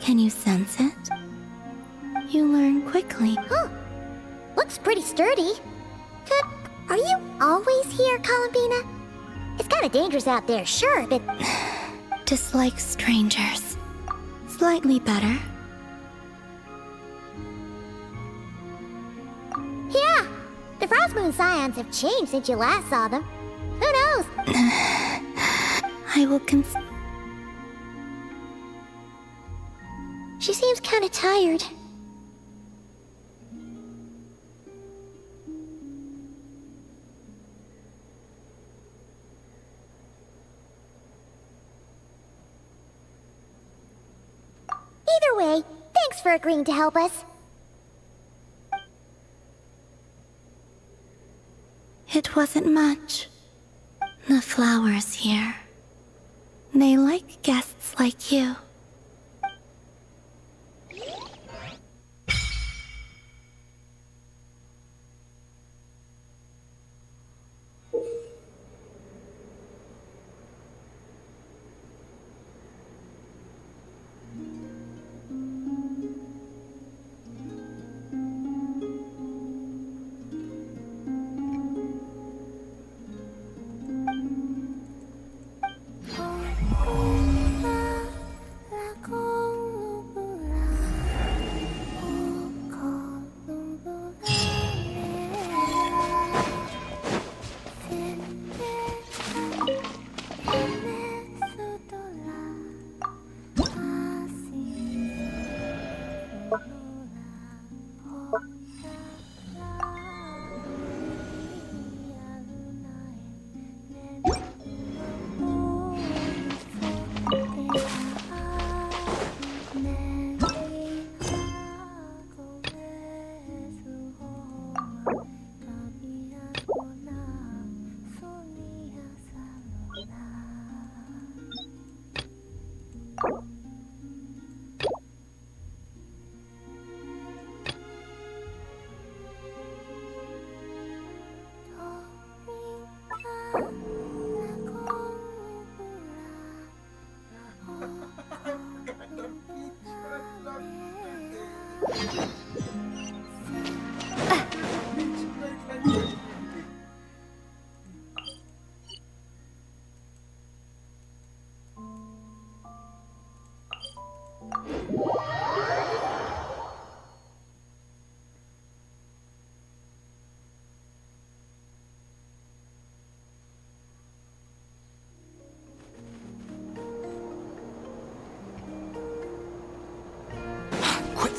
Can you sense it? You learn quickly. Huh. Looks pretty sturdy. Are you always here, Columbina? It's kinda dangerous out there, sure, but... Dislike strangers. Slightly better. Yeah! The Frost Moon Scions have changed since you last saw them. Who knows? I will She seems kinda tired. Either way, thanks for agreeing to help us. It wasn't much. The flowers here. They like guests like you.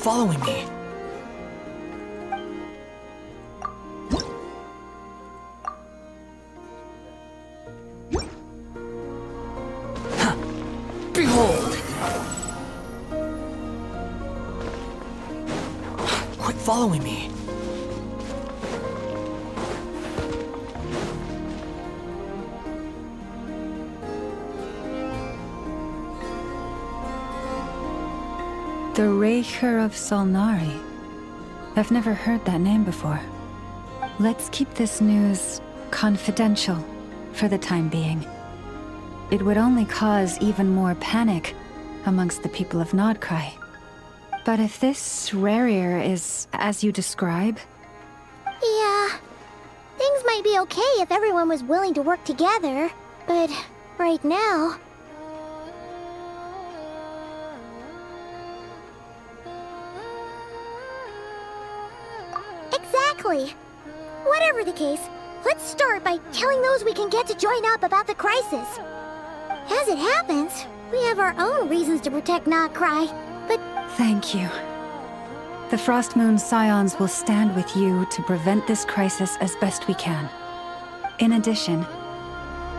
following me. Huh. Behold! Quit following me. The Raker of Solnari. I've never heard that name before. Let's keep this news confidential for the time being. It would only cause even more panic amongst the people of Nodcry. But if this Rarier is as you describe... Yeah. Things might be okay if everyone was willing to work together. But right now... Exactly. Whatever the case, let's start by telling those we can get to join up about the crisis. As it happens, we have our own reasons to protect Nodcry, but... Thank you. The Frostmoon Scions will stand with you to prevent this crisis as best we can. In addition,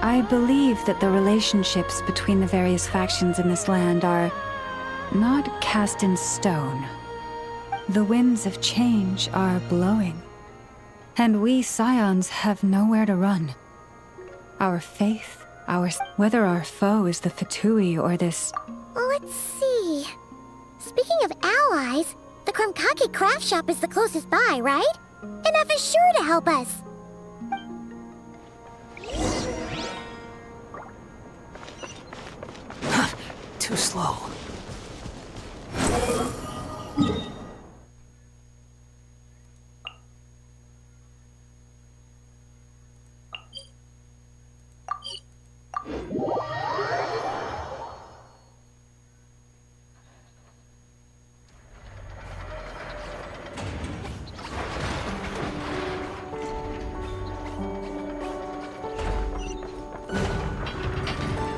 I believe that the relationships between the various factions in this land are not cast in stone. The winds of change are blowing, and we Scions have nowhere to run. Our faith, whether our foe is the Fatui or this... Let's see... Speaking of allies, the Krumkake craft shop is the closest by, right? Enough is sure to help us. Too slow.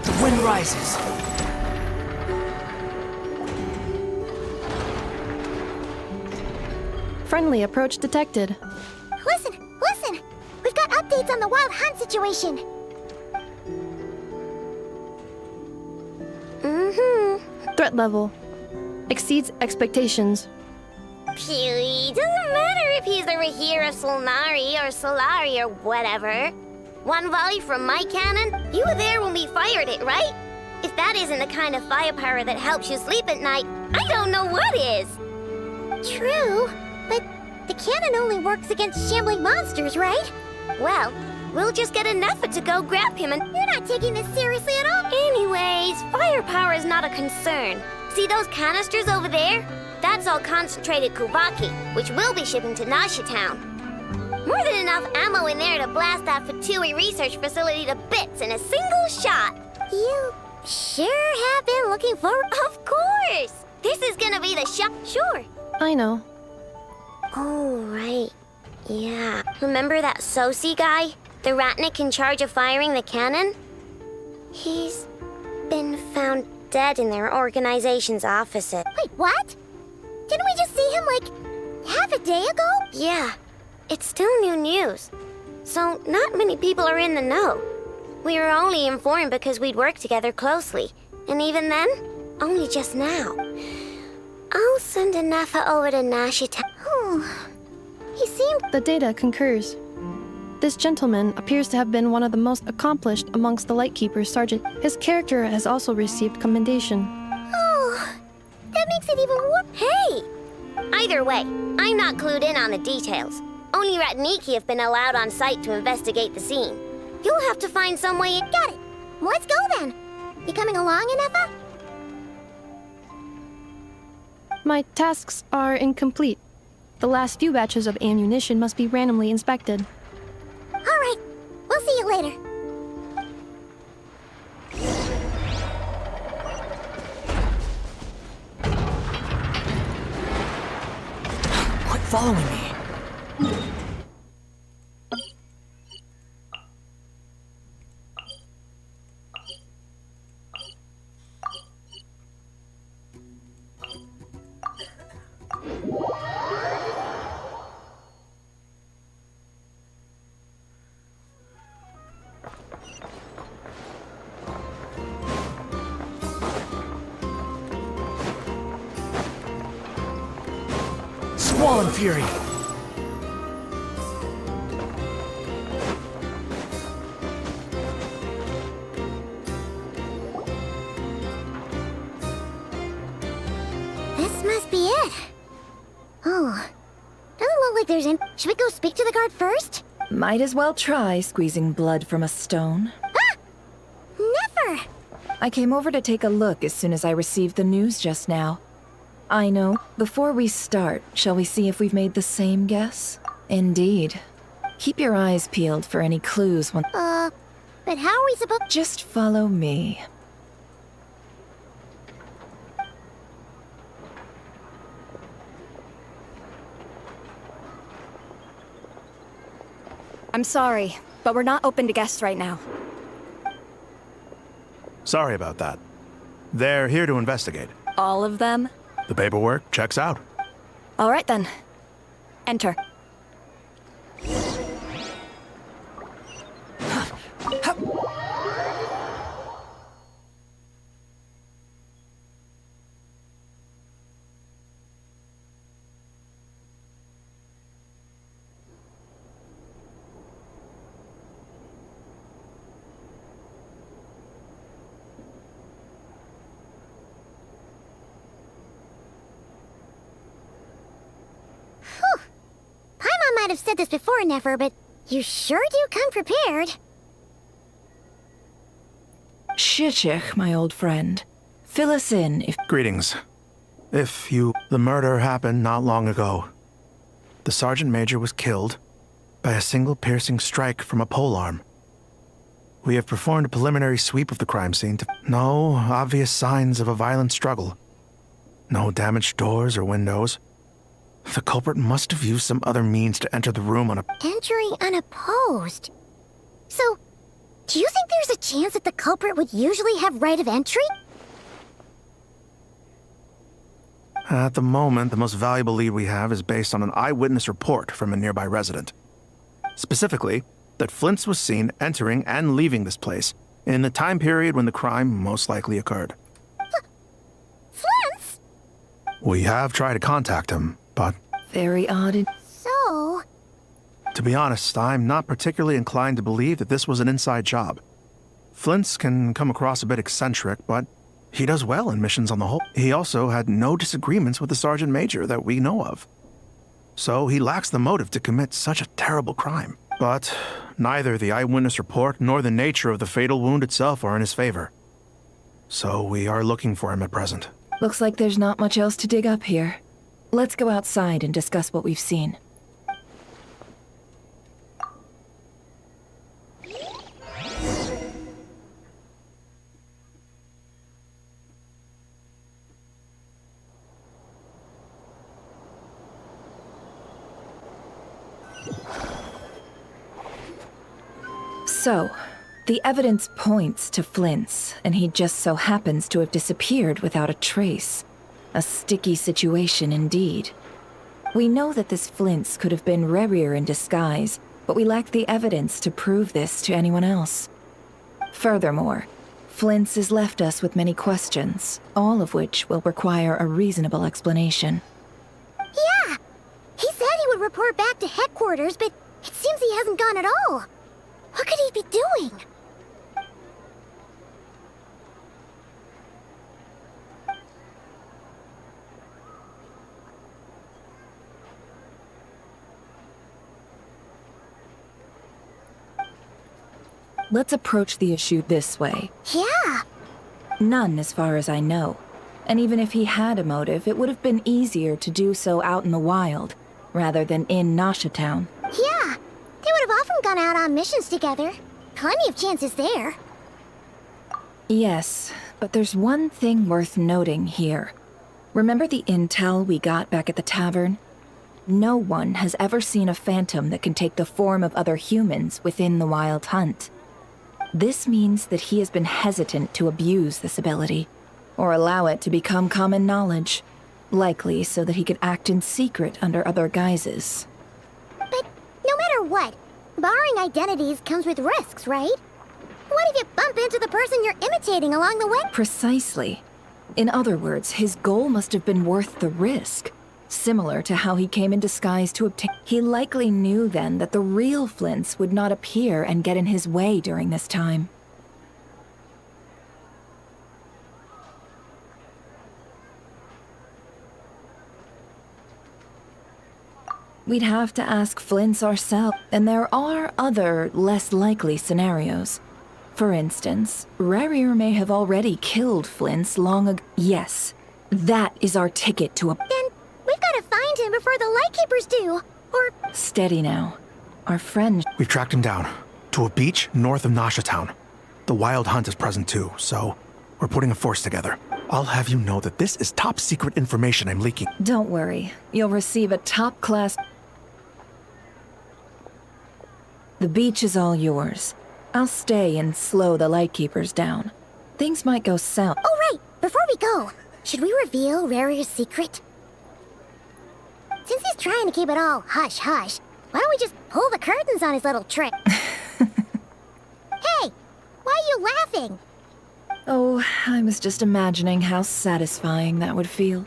The wind rises. Friendly approach detected. Listen, listen! We've got updates on the Wild Hunt situation. Threat level exceeds expectations. Phew, doesn't matter if he's the Rahir of Solnari or Solari or whatever. One volley from my cannon? You were there when we fired it, right? If that isn't the kind of firepower that helps you sleep at night, I don't know what is. True, but the cannon only works against shambling monsters, right? Well, we'll just get enough to go grab him and... You're not taking this seriously at all? Anyways, firepower is not a concern. See those canisters over there? That's all concentrated Kubaki, which we'll be shipping to Nasha Town. More than enough ammo in there to blast that Fatui research facility to bits in a single shot. You sure have been looking forward... Of course! This is gonna be the shot... Sure. I know. Oh, right. Yeah. Remember that Sosi guy? The Ratnik in charge of firing the cannon? He's been found dead in their organization's offices. Wait, what? Didn't we just see him, like, half a day ago? Yeah. It's still new news. So, not many people are in the know. We were only informed because we'd worked together closely. And even then, only just now. I'll send Anafa over to Nashita. He seemed... The data concurs. This gentleman appears to have been one of the most accomplished amongst the Lightkeepers, Sergeant. His character has also received commendation. Oh, that makes it even worse. Hey! Either way, I'm not clued in on the details. Only Ratniki have been allowed on site to investigate the scene. You'll have to find some way... Got it! Let's go then! You coming along, Anafa? My tasks are incomplete. The last few batches of ammunition must be randomly inspected. All right. We'll see you later. Quit following me. Swollen Fury! This must be it. Oh. Doesn't look like there's any. Should we go speak to the guard first? Might as well try squeezing blood from a stone. Ah! Never! I came over to take a look as soon as I received the news just now. I know. Before we start, shall we see if we've made the same guess? Indeed. Keep your eyes peeled for any clues when— but how are we supposed— Just follow me. I'm sorry, but we're not open to guests right now. Sorry about that. They're here to investigate. All of them? The paperwork checks out. All right then. Enter. Paimon might have said this before, Nefer, but you sure do come prepared. Shishich, my old friend. Fill us in if— Greetings. The murder happened not long ago. The Sergeant Major was killed by a single piercing strike from a polearm. We have performed a preliminary sweep of the crime scene to— No obvious signs of a violent struggle. No damaged doors or windows. The culprit must have used some other means to enter the room on a— Entering unopposed. So, do you think there's a chance that the culprit would usually have right of entry? At the moment, the most valuable lead we have is based on an eyewitness report from a nearby resident. Specifically, that Flint's was seen entering and leaving this place in the time period when the crime most likely occurred. Flint's? We have tried to contact him, but— Very odd. So— To be honest, I'm not particularly inclined to believe that this was an inside job. Flint's can come across a bit eccentric, but he does well in missions on the whole. He also had no disagreements with the Sergeant Major that we know of. So he lacks the motive to commit such a terrible crime. But neither the eyewitness report nor the nature of the fatal wound itself are in his favor. So we are looking for him at present. Looks like there's not much else to dig up here. Let's go outside and discuss what we've seen. So, the evidence points to Flint's, and he just so happens to have disappeared without a trace. A sticky situation indeed. We know that this Flint's could have been Rerir in disguise, but we lack the evidence to prove this to anyone else. Furthermore, Flint's has left us with many questions, all of which will require a reasonable explanation. Yeah! He said he would report back to headquarters, but it seems he hasn't gone at all. What could he be doing? Let's approach the issue this way. Yeah! None, as far as I know. And even if he had a motive, it would have been easier to do so out in the wild, rather than in Nasha Town. Yeah! They would have often gone out on missions together. Plenty of chances there. Yes, but there's one thing worth noting here. Remember the intel we got back at the tavern? No one has ever seen a phantom that can take the form of other humans within the Wild Hunt. This means that he has been hesitant to abuse this ability, or allow it to become common knowledge. Likely so that he could act in secret under other guises. But no matter what, borrowing identities comes with risks, right? What if you bump into the person you're imitating along the way? Precisely. In other words, his goal must have been worth the risk. Similar to how he came in disguise to obtain. He likely knew then that the real Flints would not appear and get in his way during this time. We'd have to ask Flints ourselves, and there are other, less likely scenarios. For instance, Rerir may have already killed Flints long ago. Yes, that is our ticket to a— Then we've got to find him before the Lightkeepers do, or— Steady now. Our friend— We've tracked him down to a beach north of Nasha Town. The Wild Hunt is present too, so we're putting a force together. I'll have you know that this is top secret information I'm leaking. Don't worry. You'll receive a top-class— The beach is all yours. I'll stay and slow the Lightkeepers down. Things might go south. Oh, right! Before we go, should we reveal Rarir's secret? Since he's trying to keep it all hush-hush, why don't we just pull the curtains on his little trick? Hey! Why are you laughing? Oh, I was just imagining how satisfying that would feel.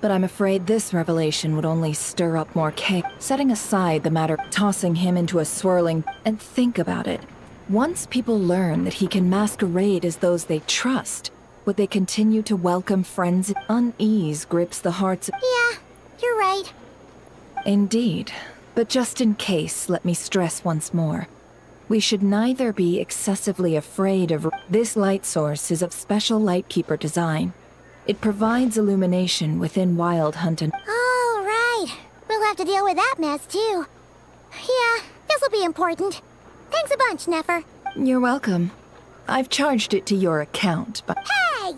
But I'm afraid this revelation would only stir up more chaos. Setting aside the matter, tossing him into a swirling— And think about it. Once people learn that he can masquerade as those they trust, would they continue to welcome friends? Unease grips the hearts of— Yeah, you're right. Indeed. But just in case, let me stress once more. We should neither be excessively afraid of— This light source is of special Lightkeeper design. It provides illumination within Wild Hunt and— Oh, right. We'll have to deal with that mess, too. Yeah, this'll be important. Thanks a bunch, Nefer. You're welcome. I've charged it to your account, but— Hey!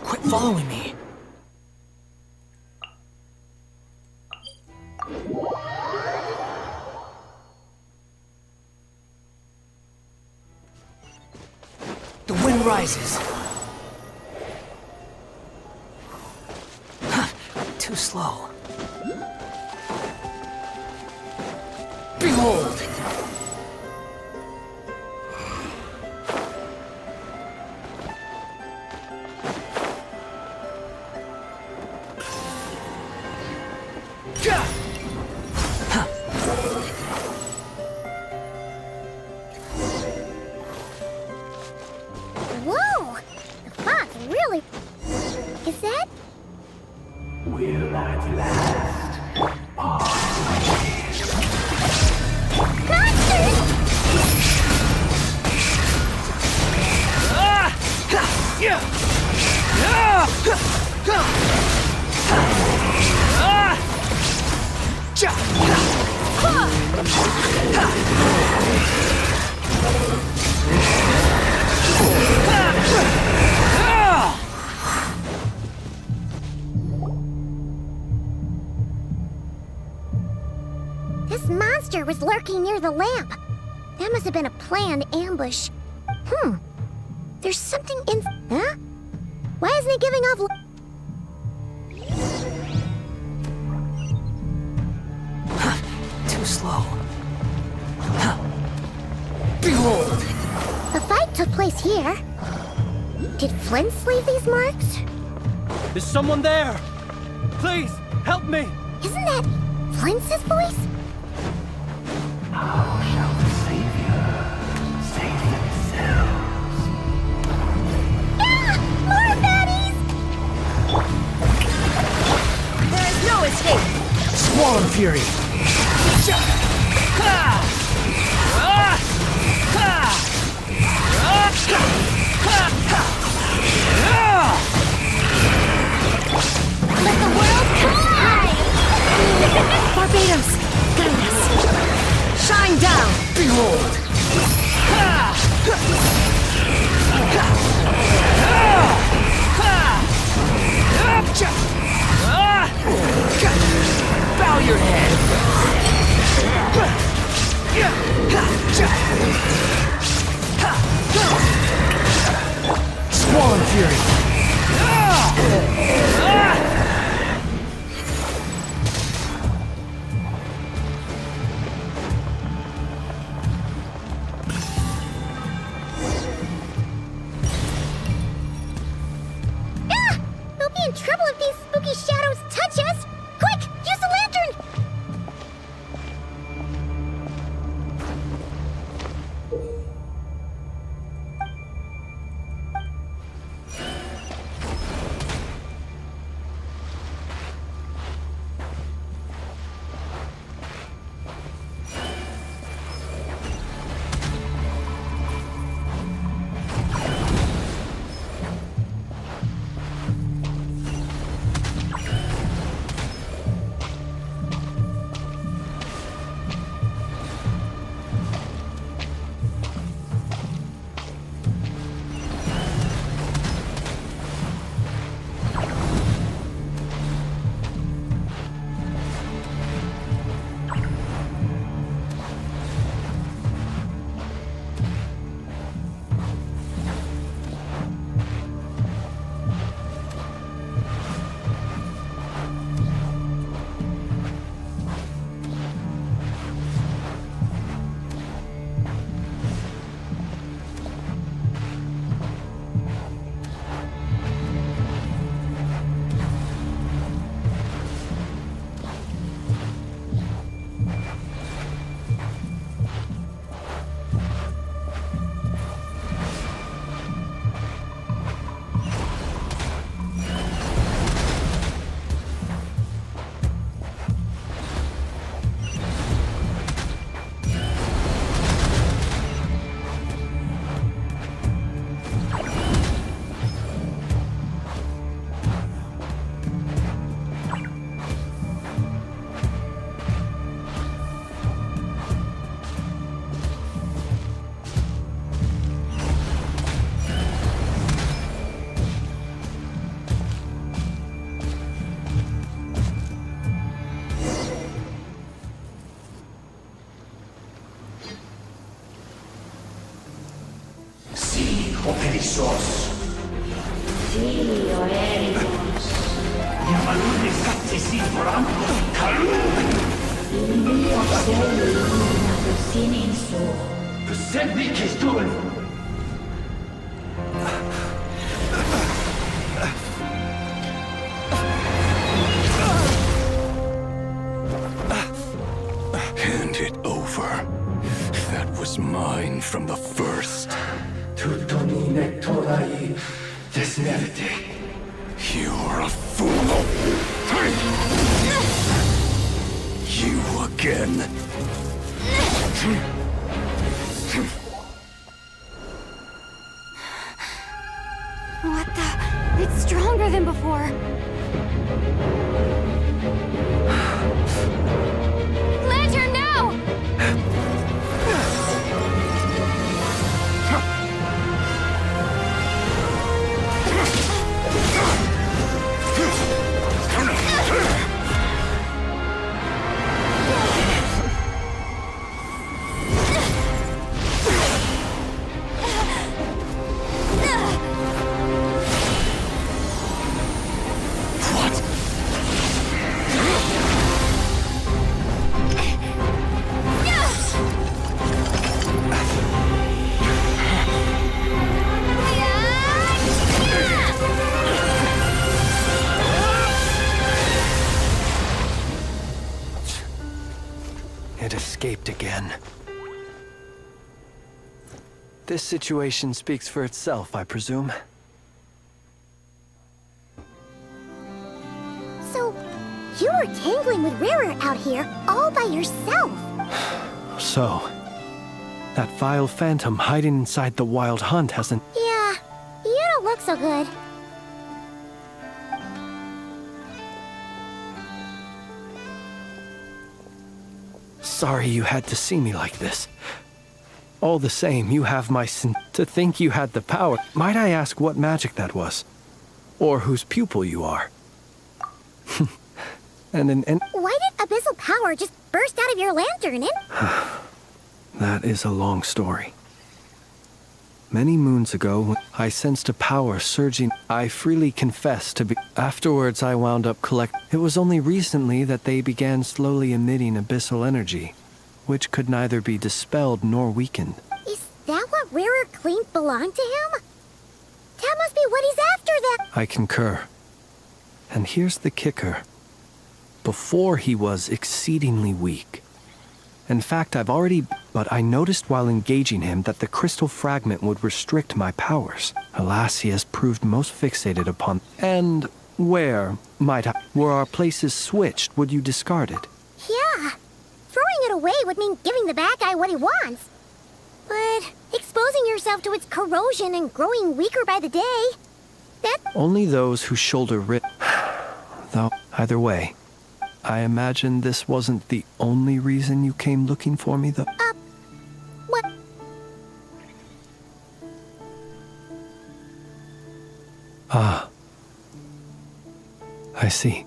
Quit following me. The wind rises. Too slow. Behold! Whoa! The fog's really... Is that... Will at last This monster was lurking near the lamp. That must have been a planned ambush. There's something in... Huh? Why isn't it giving off... Too slow. Behold! The fight took place here. Did Flint leave these marks? Is someone there? Please, help me! Isn't that Flint's voice? How shall the Savior save themselves? Yeah! More baddies! There is no escape! Squall and Fury! Let the world collide! Barbados, guide us. Shine down. Behold! Bow your head! fury. Ah! We'll be in trouble if these spooky shadows touch us! Quick! Use the lantern! Perissos. Sì, Oericos. Yamalune Sattesi Brando Kalun. Il mio cielo illuminato sininso. Semmi che stol. Hand it over. That was mine from the first. Tutto nettorai desnerte. You're a fool. You again. What the? It's stronger than before. Lantern, now! It escaped again. This situation speaks for itself, I presume. So, you were tangling with Rarer out here all by yourself. So, that vile phantom hiding inside the Wild Hunt hasn't... Yeah, you don't look so good. Sorry you had to see me like this. All the same, you have my sin. To think you had the power. Might I ask what magic that was? Or whose pupil you are? and Why did abyssal power just burst out of your lantern, That is a long story. Many moons ago, I sensed a power surging. I freely confess to be. Afterwards, I wound up It was only recently that they began slowly emitting abyssal energy, which could neither be dispelled nor weakened. Is that what Rarer claimed belonged to him? That must be what he's after then. I concur. And here's the kicker. Before he was exceedingly weak. In fact, but I noticed while engaging him that the crystal fragment would restrict my powers. Alas, he has proved most fixated upon. And where, were our places switched, would you discard it? Yeah. Throwing it away would mean giving the bad guy what he wants. But exposing yourself to its corrosion and growing weaker by the day, Only those who shoulder Though, either way, I imagine this wasn't the only reason you came looking for me, though. What? Ah. I see.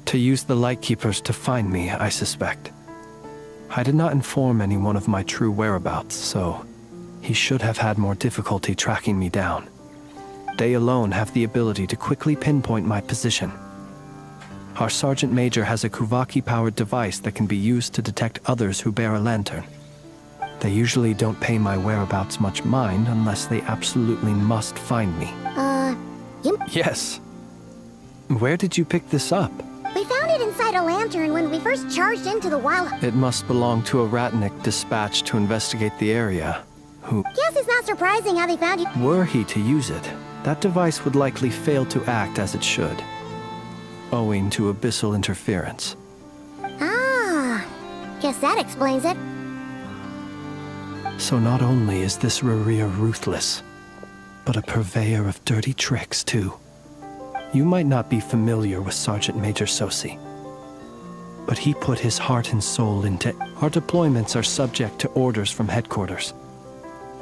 To use the Lightkeepers to find me, I suspect. I did not inform anyone of my true whereabouts, so he should have had more difficulty tracking me down. They alone have the ability to quickly pinpoint my position. Our Sergeant Major has a Kuvaki-powered device that can be used to detect others who bear a lantern. They usually don't pay my whereabouts much mind unless they absolutely must find me. Yes. Where did you pick this up? We found it inside a lantern when we first charged into the wild. It must belong to a Ratnik dispatched to investigate the area, who... Guess it's not surprising how they found you. Were he to use it, that device would likely fail to act as it should, owing to abyssal interference. Ah, guess that explains it. So not only is this Rarir ruthless, but a purveyor of dirty tricks, too. You might not be familiar with Sergeant Major Sosi, but he put his heart and soul into... Our deployments are subject to orders from headquarters.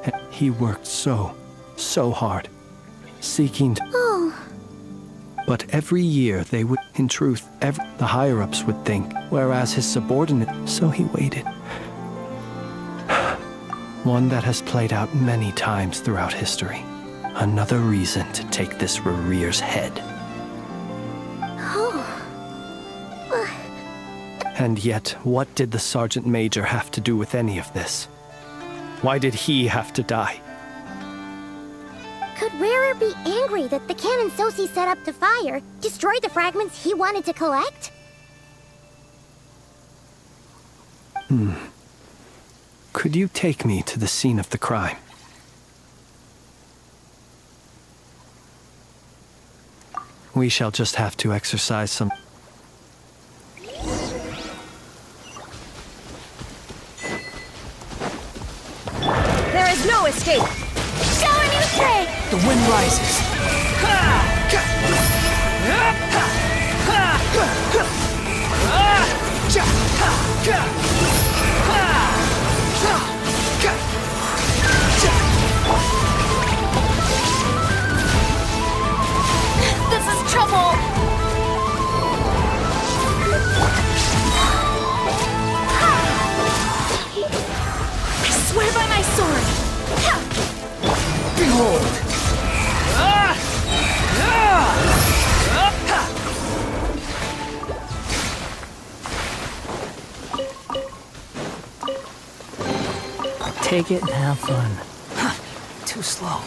And he worked so hard, seeking to... Oh. But every year they would, in truth, the higher-ups would think, whereas his subordinate... So he waited. One that has played out many times throughout history. Another reason to take this Rarir's head. And yet, what did the Sergeant Major have to do with any of this? Why did he have to die? Could Rarer be angry that the cannon Sosi set up to fire destroyed the fragments he wanted to collect? Could you take me to the scene of the crime? We shall just have to exercise some... There is no escape! Show a new trick! The wind rises. This is trouble! I swear by my sword! Behold! Take it and have fun. Too slow.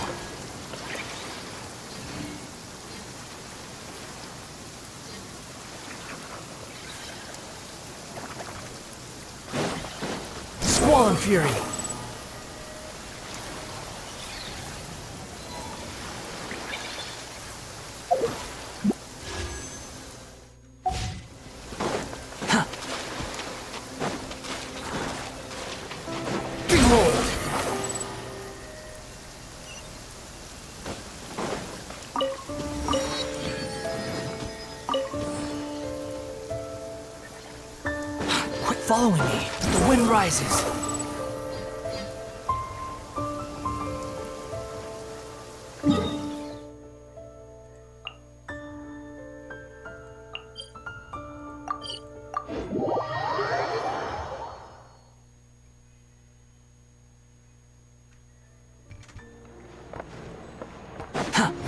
Squall and Fury. Quit following me. The wind rises.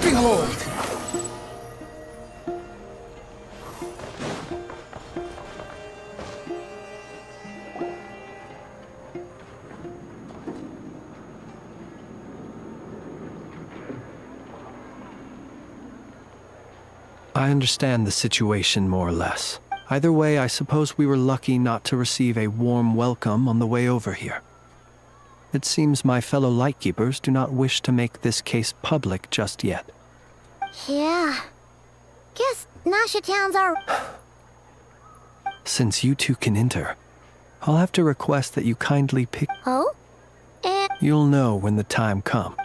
Behold! I understand the situation more or less. Either way, I suppose we were lucky not to receive a warm welcome on the way over here. It seems my fellow Lightkeepers do not wish to make this case public just yet. Yeah. Guess Nasha Towns are... Since you two can enter, I'll have to request that you kindly pick... Oh? You'll know when the time comes.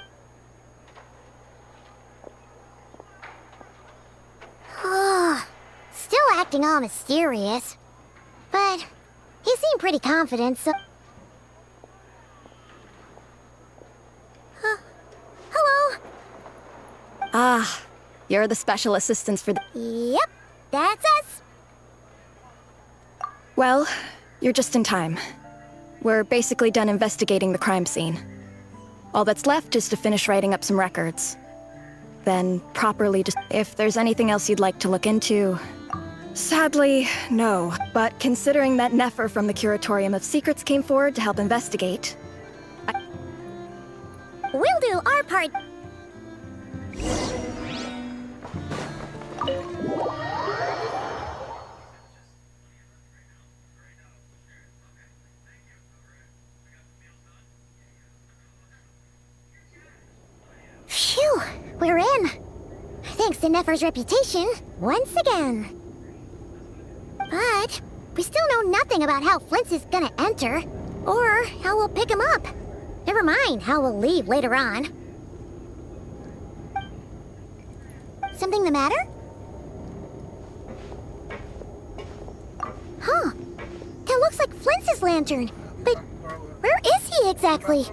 Still acting all mysterious. But he seemed pretty confident, so... Hello? Ah, you're the special assistants for the... Yep, that's us. Well, you're just in time. We're basically done investigating the crime scene. All that's left is to finish writing up some records. Then properly if there's anything else you'd like to look into... Sadly, no. But considering that Nefer from the Curatorium of Secrets came forward to help investigate... We'll do our part. Phew, we're in. Thanks to Nefer's reputation, once again. But we still know nothing about how Flint's is gonna enter, or how we'll pick him up. Never mind how we'll leave later on. Something the matter? Huh. That looks like Flint's lantern. But where is he exactly?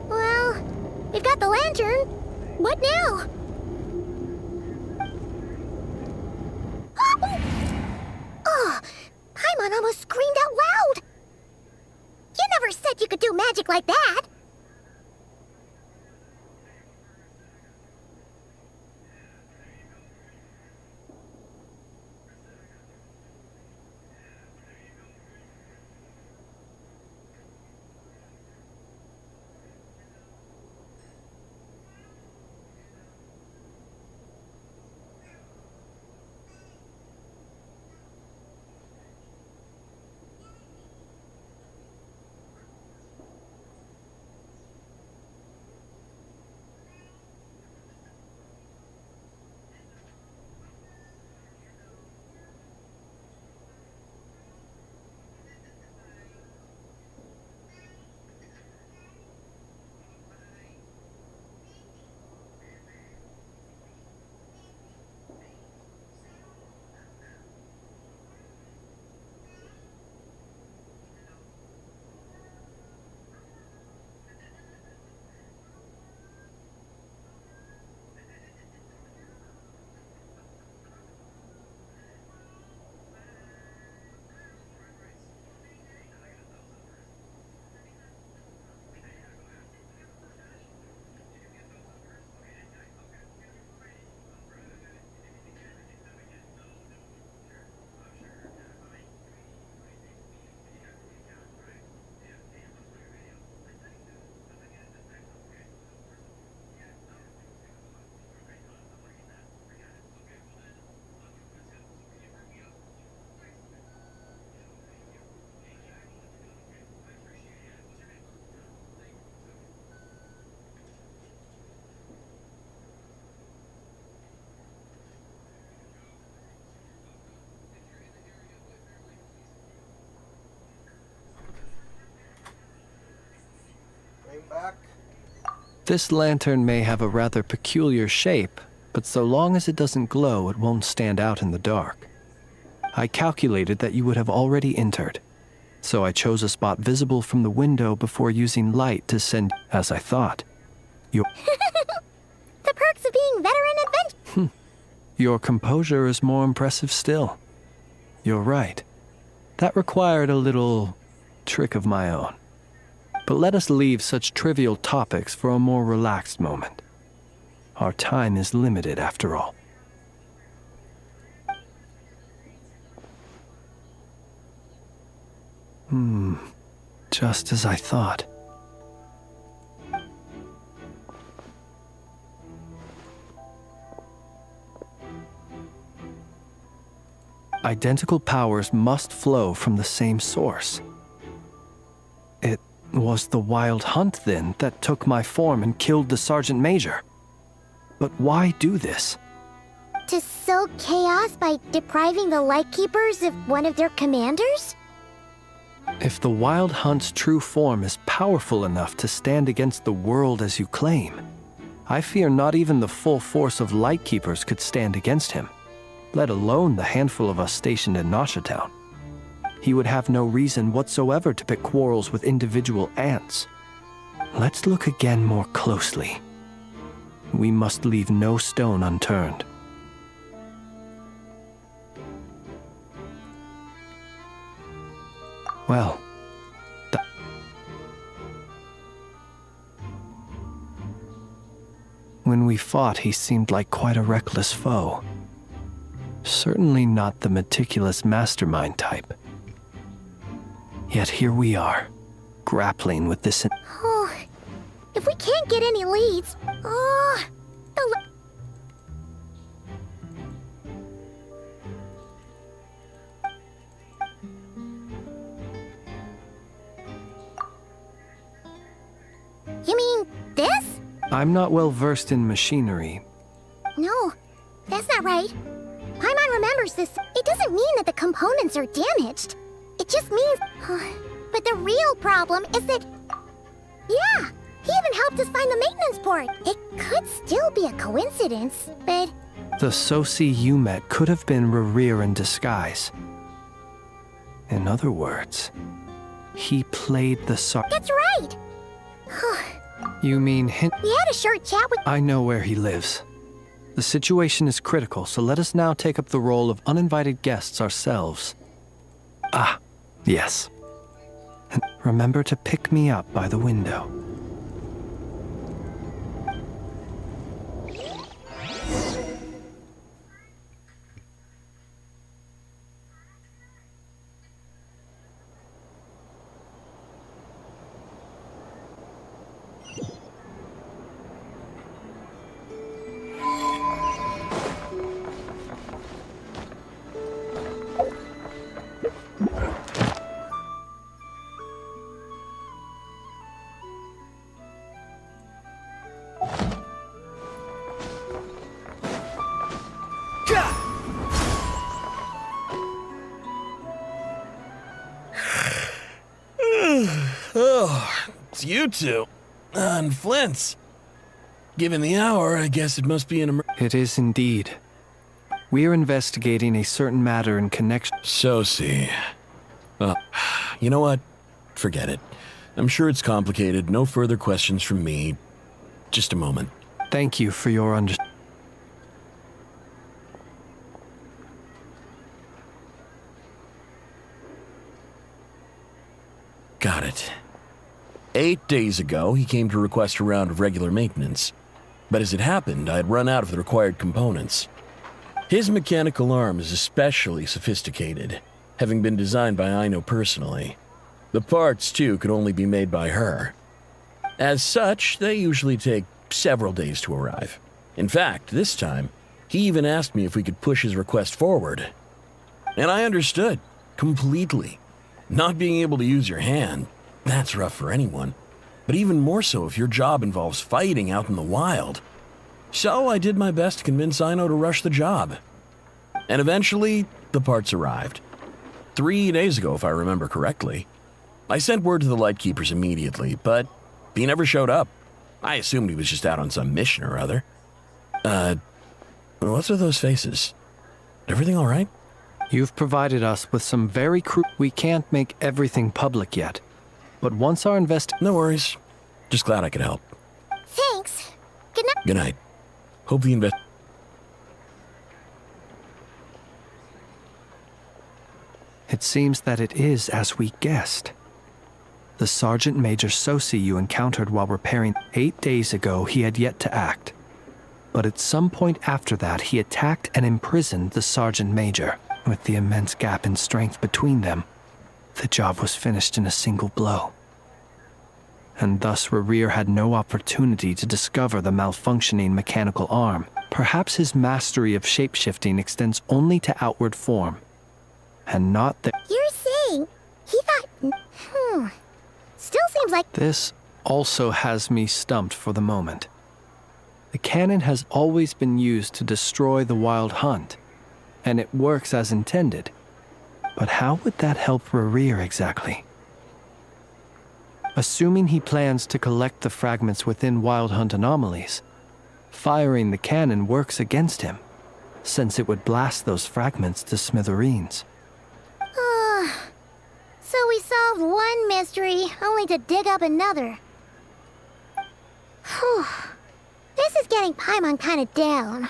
Well, we've got the lantern. What now? Oh, Paimon almost screamed out loud. You never said you could do magic like that. This lantern may have a rather peculiar shape, but so long as it doesn't glow, it won't stand out in the dark. I calculated that you would have already entered, so I chose a spot visible from the window before using light to send, as I thought. The perks of being veteran adventure. Your composure is more impressive still. You're right. That required a little trick of my own. But let us leave such trivial topics for a more relaxed moment. Our time is limited after all. Just as I thought. Identical powers must flow from the same source. It was the Wild Hunt, then, that took my form and killed the Sergeant Major. But why do this? To sow chaos by depriving the Lightkeepers of one of their commanders? If the Wild Hunt's true form is powerful enough to stand against the world as you claim, I fear not even the full force of Lightkeepers could stand against him, let alone the handful of us stationed in Noshatown. He would have no reason whatsoever to pick quarrels with individual ants. Let's look again more closely. We must leave no stone unturned. Well, when we fought, he seemed like quite a reckless foe. Certainly not the meticulous mastermind type. Yet here we are, grappling with this. Oh, if we can't get any leads, You mean this? I'm not well versed in machinery. No, that's not right. Paimon remembers this. It doesn't mean that the components are damaged. It just means... But the real problem is that... Yeah, he even helped us find the maintenance port. It could still be a coincidence, but... The Soci you met could have been Rerir in disguise. In other words, he played the That's right! You mean hint? We had a short chat with... I know where he lives. The situation is critical, so let us now take up the role of uninvited guests ourselves. Ah, yes. And remember to pick me up by the window. Oh, it's you two. And Flint's. Given the hour, I guess it must be an It is indeed. We are investigating a certain matter in connection... Soci. You know what? Forget it. I'm sure it's complicated. No further questions from me. Just a moment. Thank you for your Got it. 8 days ago, he came to request a round of regular maintenance. But as it happened, I had run out of the required components. His mechanical arm is especially sophisticated, having been designed by Aino personally. The parts, too, could only be made by her. As such, they usually take several days to arrive. In fact, this time, he even asked me if we could push his request forward. And I understood, completely. Not being able to use your hand, that's rough for anyone. But even more so if your job involves fighting out in the wild. So I did my best to convince Aino to rush the job. And eventually, the parts arrived. 3 days ago, if I remember correctly. I sent word to the Lightkeepers immediately, but he never showed up. I assumed he was just out on some mission or other. What's with those faces? Everything all right? You've provided us with some very We can't make everything public yet. But once our No worries. Just glad I could help. Thanks. Good night. Good night. Hope the It seems that it is as we guessed. The Sergeant Major Sosi you encountered while repairing 8 days ago, he had yet to act. But at some point after that, he attacked and imprisoned the Sergeant Major. With the immense gap in strength between them, the job was finished in a single blow. And thus Rerir had no opportunity to discover the malfunctioning mechanical arm. Perhaps his mastery of shapeshifting extends only to outward form, and not the— You're saying he thought... Still seems like... This also has me stumped for the moment. The cannon has always been used to destroy the Wild Hunt, and it works as intended. But how would that help Rerir exactly? Assuming he plans to collect the fragments within Wild Hunt anomalies, firing the cannon works against him, since it would blast those fragments to smithereens. So we solved one mystery, only to dig up another. Whew. This is getting Paimon kind of down.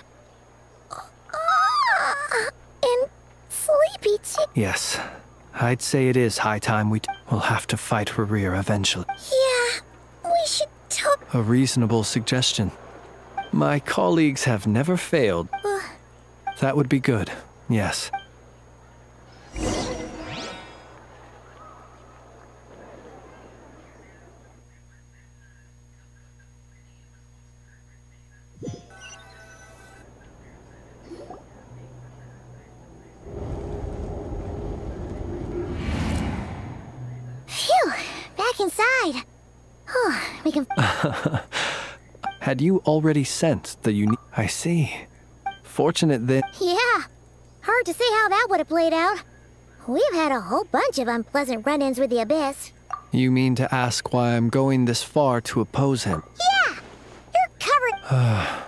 And sleepy too. Yes, I'd say it is high time we'll have to fight Rerir eventually. Yeah, we should talk. A reasonable suggestion. My colleagues have never failed. That would be good, yes. Phew, back inside. We can... Had you already sensed the unique... I see. Fortunate that... Yeah, hard to say how that would have played out. We've had a whole bunch of unpleasant run-ins with the Abyss. You mean to ask why I'm going this far to oppose him? Yeah, you're covered...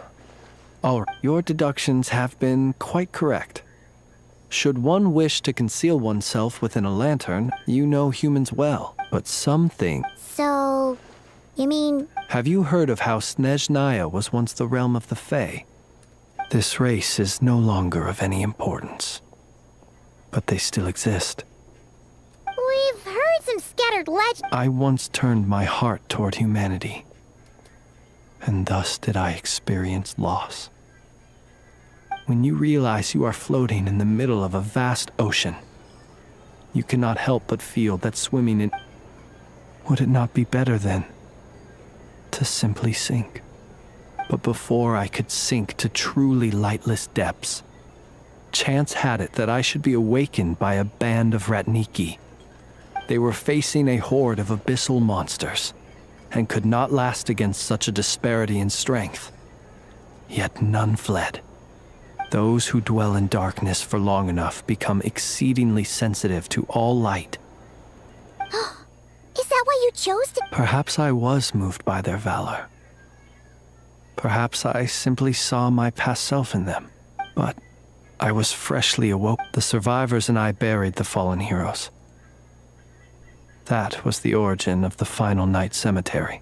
All right, your deductions have been quite correct. Should one wish to conceal oneself within a lantern, you know humans well, but something... So, you mean... Have you heard of how Snezhnaya was once the realm of the Fae? This race is no longer of any importance, but they still exist. We've heard some scattered legends. I once turned my heart toward humanity, and thus did I experience loss. When you realize you are floating in the middle of a vast ocean, you cannot help but feel that swimming in... Would it not be better then to simply sink? But before I could sink to truly lightless depths, chance had it that I should be awakened by a band of Ratniki. They were facing a horde of abyssal monsters, and could not last against such a disparity in strength. Yet none fled. Those who dwell in darkness for long enough become exceedingly sensitive to all light. Is that why you chose to... Perhaps I was moved by their valor. Perhaps I simply saw my past self in them. But I was freshly awoke. The survivors and I buried the fallen heroes. That was the origin of the final night cemetery.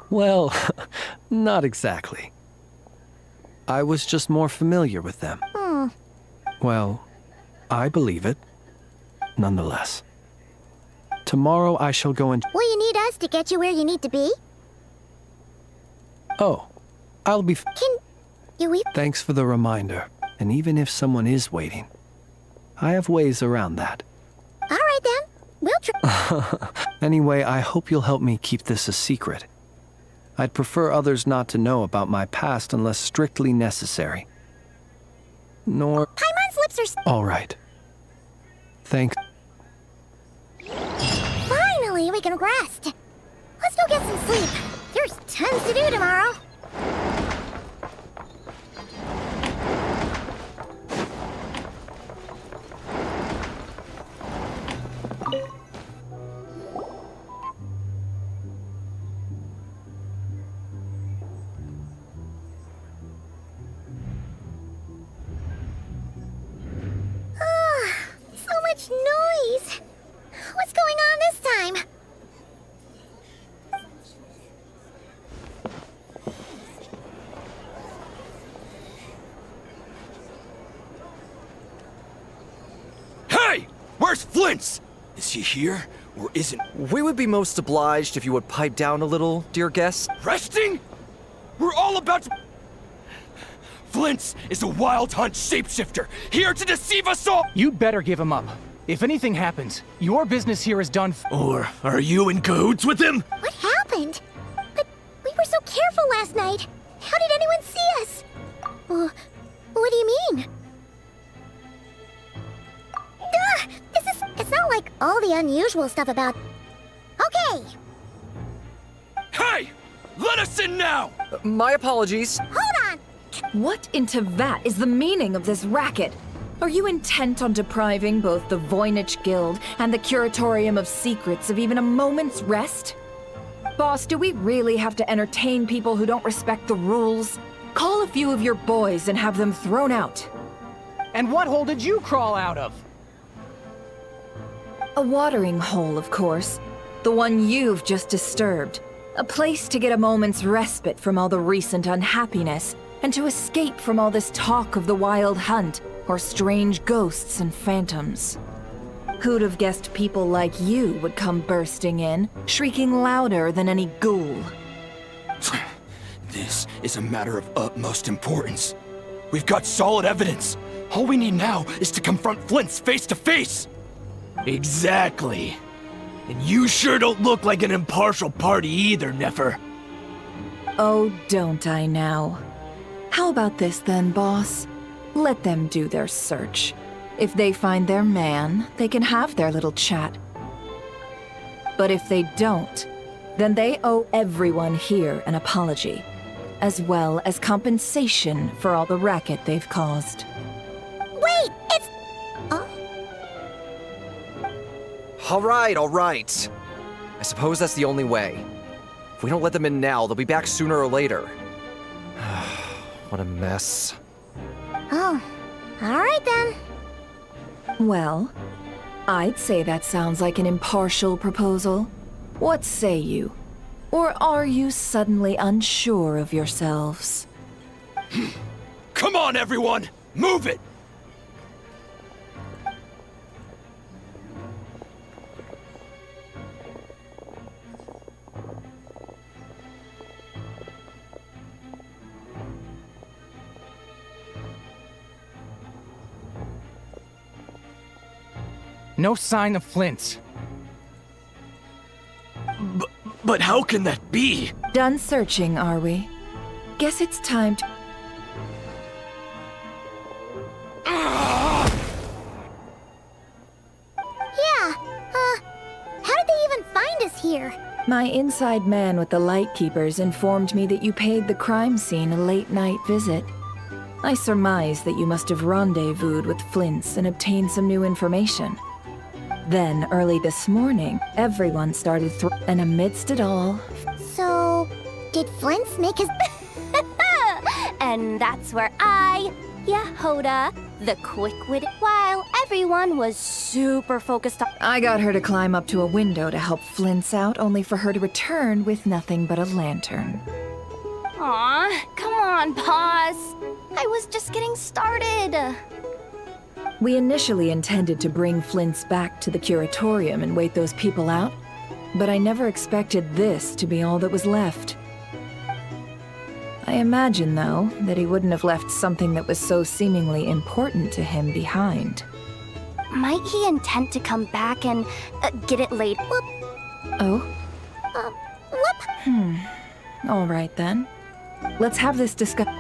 Well, not exactly. I was just more familiar with them. Well, I believe it, nonetheless. Tomorrow I shall go and... Will you need us to get you where you need to be? Oh, I'll be... Can you... Thanks for the reminder. And even if someone is waiting, I have ways around that. All right then, we'll try... Anyway, I hope you'll help me keep this a secret. I'd prefer others not to know about my past unless strictly necessary. Nor... Paimon's lips are... All right. Thanks. Finally, we can rest. Let's go get some sleep. There's tons to do tomorrow. So much noise. What's going on this time? Where's Flint's? Is he here, or isn't? We would be most obliged if you would pipe down a little, dear guest. Resting? We're all about to... Flint's is a wild hunt shapeshifter, here to deceive us all! You'd better give him up. If anything happens, your business here is done. Or are you in cahoots with him? What happened? But we were so careful last night. How did anyone see us? What do you mean? It's not like all the unusual stuff about... Okay! Hey! Let us in now! My apologies. Hold on! What in Tevat is the meaning of this racket? Are you intent on depriving both the Voynich Guild and the Curatorium of Secrets of even a moment's rest? Boss, do we really have to entertain people who don't respect the rules? Call a few of your boys and have them thrown out. And what hole did you crawl out of? A watering hole, of course. The one you've just disturbed. A place to get a moment's respite from all the recent unhappiness, and to escape from all this talk of the wild hunt, or strange ghosts and phantoms. Who'd have guessed people like you would come bursting in, shrieking louder than any ghoul? This is a matter of utmost importance. We've got solid evidence. All we need now is to confront Flint's face to face. Exactly. And you sure don't look like an impartial party either, Nefer. Oh, don't I now? How about this then, boss? Let them do their search. If they find their man, they can have their little chat. But if they don't, then they owe everyone here an apology, as well as compensation for all the racket they've caused. Wait, it's... All right. I suppose that's the only way. If we don't let them in now, they'll be back sooner or later. What a mess. Oh, all right then. Well, I'd say that sounds like an impartial proposal. What say you? Or are you suddenly unsure of yourselves? Come on, everyone! Move it! No sign of Flint's. But how can that be? Done searching, are we? Guess it's time to... Yeah, how did they even find us here? My inside man with the Lightkeepers informed me that you paid the crime scene a late-night visit. I surmise that you must have rendezvoused with Flint's and obtained some new information. Then, early this morning, everyone started and amidst it all... So, did Flint's make his... And that's where I, Yehoda, the quick-witted, while everyone was super focused on... I got her to climb up to a window to help Flint's out, only for her to return with nothing but a lantern. Aw, come on, boss. I was just getting started. We initially intended to bring Flint's back to the Curatorium and wait those people out, but I never expected this to be all that was left. I imagine, though, that he wouldn't have left something that was so seemingly important to him behind. Might he intend to come back and get it laid? Whoop. Oh? Whoop. All right, then. Let's have this discussion.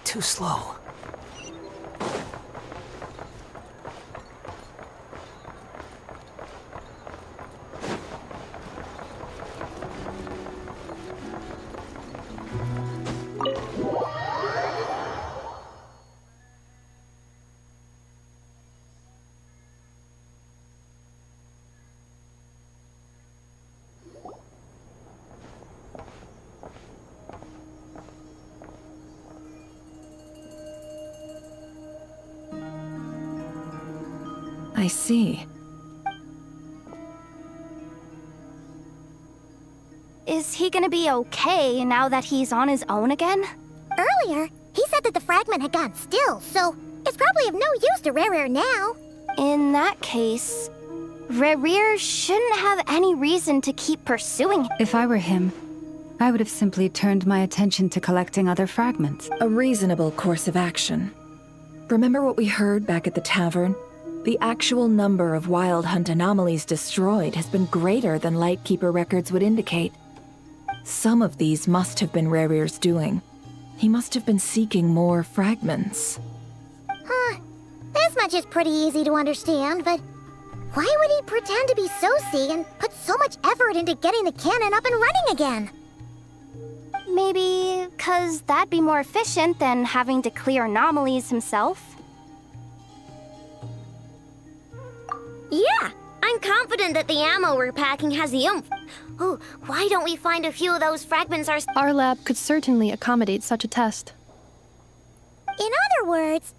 Too slow. I see. Is he gonna be okay now that he's on his own again? Earlier, he said that the fragment had gone still, so it's probably of no use to Rare now. In that case, Rare shouldn't have any reason to keep pursuing him. If I were him, I would have simply turned my attention to collecting other fragments. A reasonable course of action. Remember what we heard back at the tavern? The actual number of Wild Hunt anomalies destroyed has been greater than Lightkeeper records would indicate. Some of these must have been Rare's doing. He must have been seeking more fragments. Huh. This much is pretty easy to understand, but why would he pretend to be Soci and put so much effort into getting the cannon up and running again? Maybe 'cause that'd be more efficient than having to clear anomalies himself. Yeah, I'm confident that the ammo we're packing has the oomph. Oh, why don't we find a few of those fragments ourselves? Our lab could certainly accommodate such a test. In other words,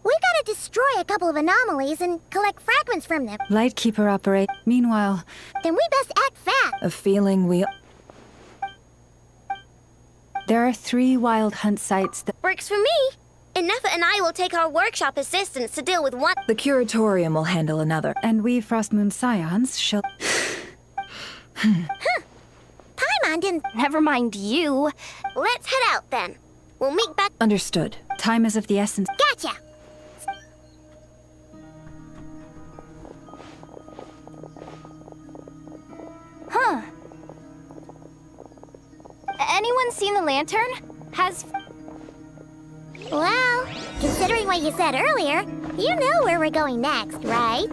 we gotta destroy a couple of anomalies and collect fragments from them. Lightkeeper operate. Meanwhile, Then we best act fast. A feeling we... there are 3 Wild Hunt sites that... Works for me. Enough and I will take our workshop assistants to deal with one. The Curatorium will handle another. And we Frostmoon Scions shall... Paimon didn't... Never mind you. Let's head out then. We'll meet back... Understood. Time is of the essence. Gotcha! Huh. Anyone seen the lantern? Has... Well, considering what you said earlier, you know where we're going next, right?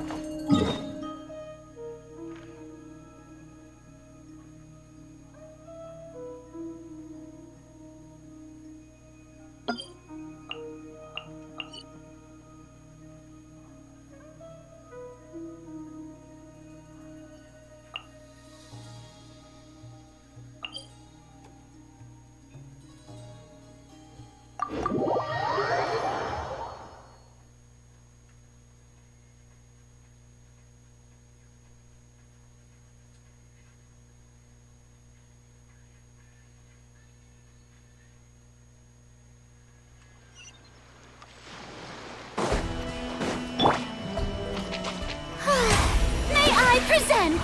May I present?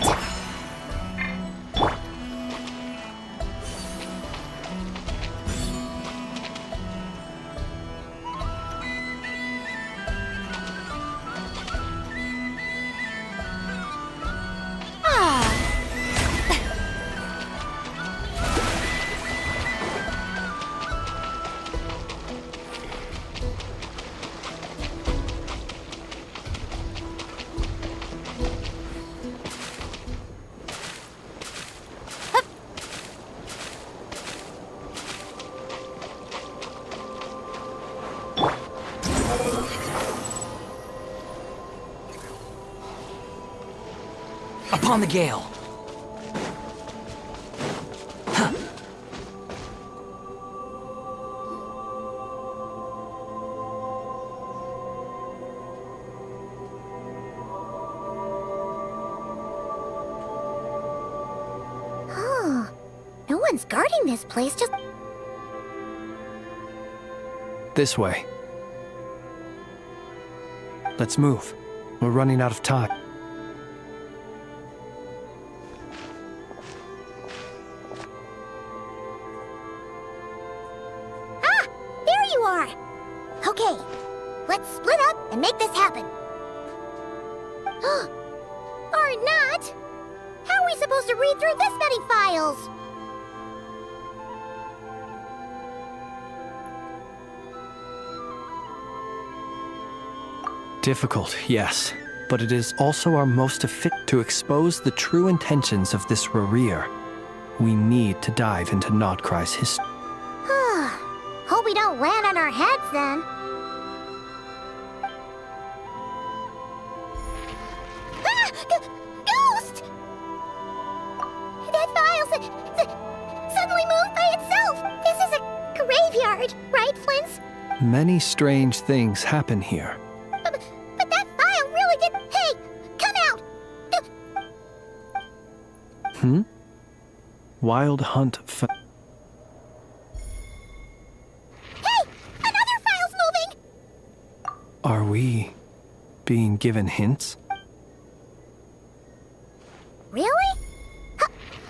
Upon the gale. Oh, no one's guarding this place, just... This way. Let's move. We're running out of time. There you are! Okay, let's split up and make this happen. Or not! How are we supposed to read through this many files? Difficult, yes. But it is also our most efficient to expose the true intentions of this Rarir. We need to dive into Nodcry's history. Hope we don't land on our heads then. Ah! Ghost! That file suddenly moved by itself! This is a graveyard, right, Flint's? Many strange things happen here. But that file really did... Hey, Wild Hunt Hey! Another file's moving! Are we being given hints? Really?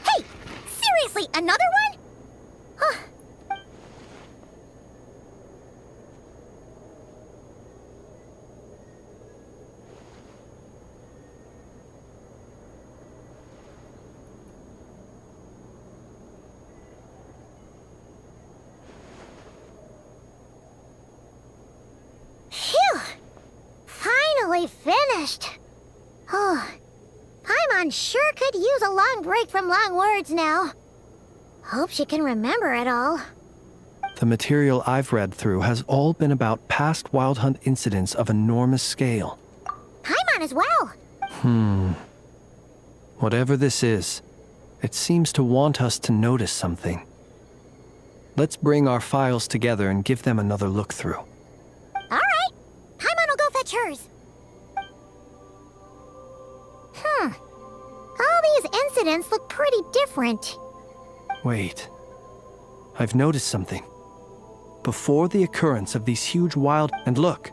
Hey! Seriously, another one? Huh. Phew! Finally finished. Oh, Paimon sure could use a long break from long words now. Hope she can remember it all. The material I've read through has all been about past Wild Hunt incidents of enormous scale. Paimon as well. Whatever this is, it seems to want us to notice something. Let's bring our files together and give them another look through. All right. Paimon will go fetch hers. All these incidents look pretty different. Wait. I've noticed something. Before the occurrence of these huge wild... And look.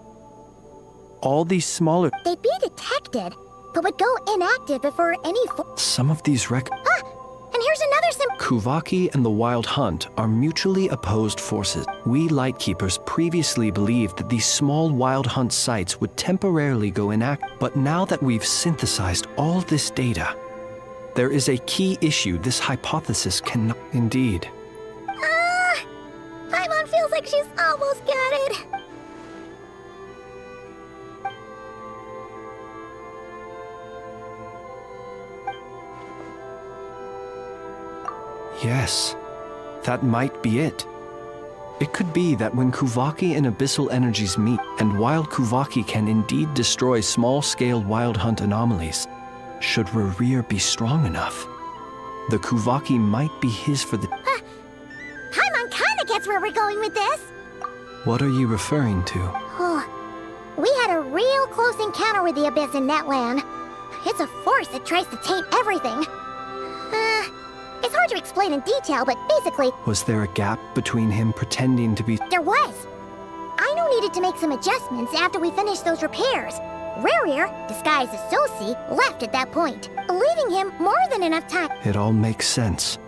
All these smaller... They'd be detected, but would go inactive before any... Some of these and here's another Kuvaki and the Wild Hunt are mutually opposed forces. We Lightkeepers previously believed that these small Wild Hunt sites would temporarily go inactive, but now that we've synthesized all this data, there is a key issue this hypothesis cannot... Indeed. Paimon feels like she's almost got it. Yes, that might be it. It could be that when Kuvaki and Abyssal energies meet, and while Kuvaki can indeed destroy small-scale Wild Hunt anomalies, should Rerir be strong enough, the Kuvaki might be his for the... Paimon kinda gets where we're going with this. What are you referring to? We had a real close encounter with the Abyss in Netland. It's a force that tries to taint everything. It's hard to explain in detail, but basically... Was there a gap between him pretending to be... There was. Aino needed to make some adjustments after we finished those repairs. Rerir, disguised as Sosi, left at that point, leaving him more than enough time. It all makes sense.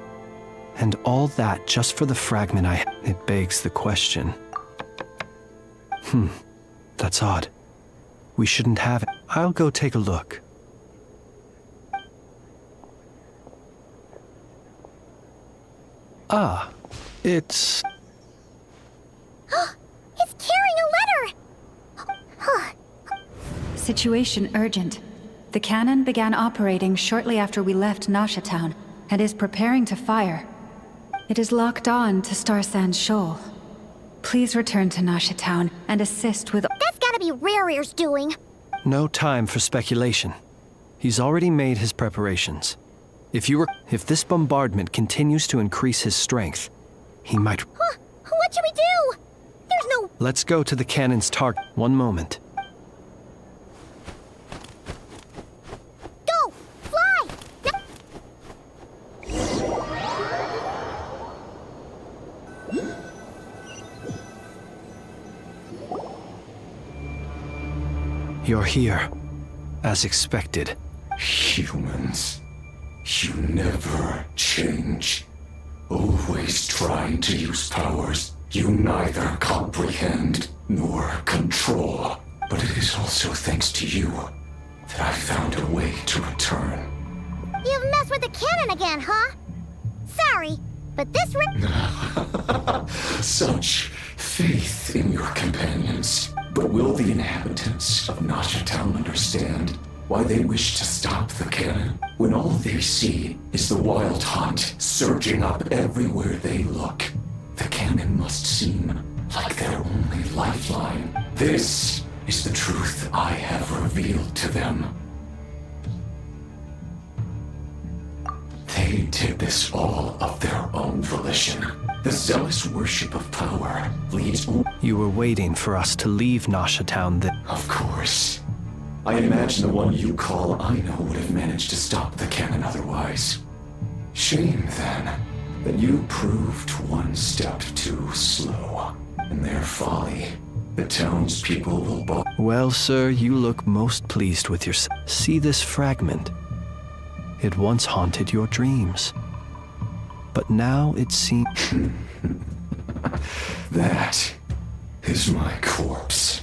And all that just for the fragment I... It begs the question. That's odd. We shouldn't have it. I'll go take a look. Ah, it's... It's carrying a letter! Situation urgent. The cannon began operating shortly after we left Nasha Town and is preparing to fire. It is locked on to Star Sand Shoal. Please return to Nasha Town and assist with... That's gotta be Rerir's doing. No time for speculation. He's already made his preparations. If this bombardment continues to increase his strength, he might... What should we do? There's no... Let's go to the cannon's target. One moment. Go! Fly! You're here, as expected. Humans. You never change. Always trying to use powers you neither comprehend nor control. But it is also thanks to you that I found a way to return. You've messed with the cannon again, huh? Sorry, but this Such faith in your companions. But will the inhabitants of Nasha Town understand why they wish to stop the cannon when all they see is the Wild Hunt surging up everywhere they look? The cannon must seem like their only lifeline. This is the truth I have revealed to them. They did this all of their own volition. The zealous worship of power leads... You were waiting for us to leave Nasha Town then? Of course. I imagine the one you call Aino would have managed to stop the cannon otherwise. Shame, then, that you proved one step too slow. In their folly, the townspeople will Well, sir, you look most pleased with yourself. See this fragment? It once haunted your dreams. But now it seems... That is my corpse.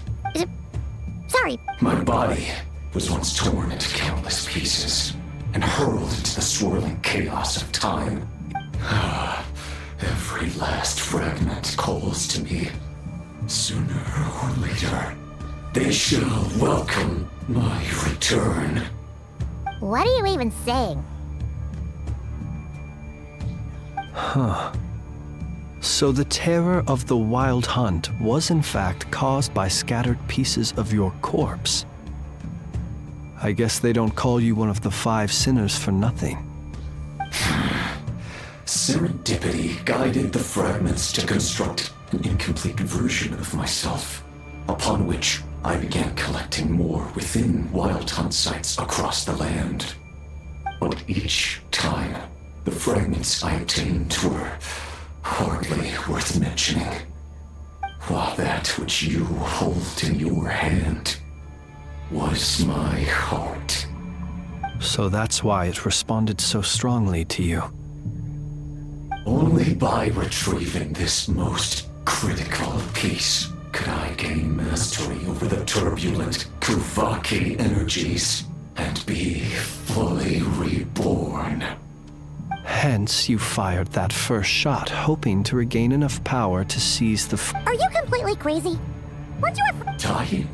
Sorry. My body was once torn into countless pieces and hurled into the swirling chaos of time. Every last fragment calls to me. Sooner or later, they shall welcome my return. What are you even saying? Huh. So the terror of the Wild Hunt was in fact caused by scattered pieces of your corpse. I guess they don't call you one of the 5 sinners for nothing. Serendipity guided the fragments to construct an incomplete version of myself, upon which I began collecting more within Wild Hunt sites across the land. But each time, the fragments I obtained were hardly worth mentioning, while that which you hold in your hand was my heart. So that's why it responded so strongly to you. Only by retrieving this most critical piece could I gain mastery over the turbulent Kuvaki energies and be fully reborn. Hence, you fired that first shot, hoping to regain enough power to seize the Are you completely crazy? Weren't you ever— Dying?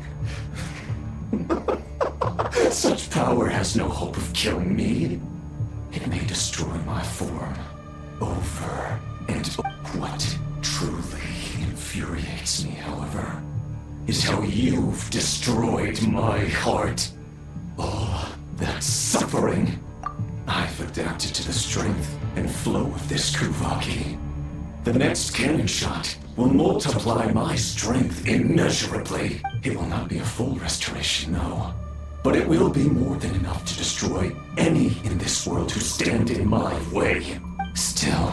Such power has no hope of killing me. It may destroy my form over and over. What truly infuriates me, however, is how you've destroyed my heart. All that suffering. I've adapted to the strength and flow of this Kuvaki. The next cannon shot will multiply my strength immeasurably. It will not be a full restoration, no. But it will be more than enough to destroy any in this world who stand in my way. Still,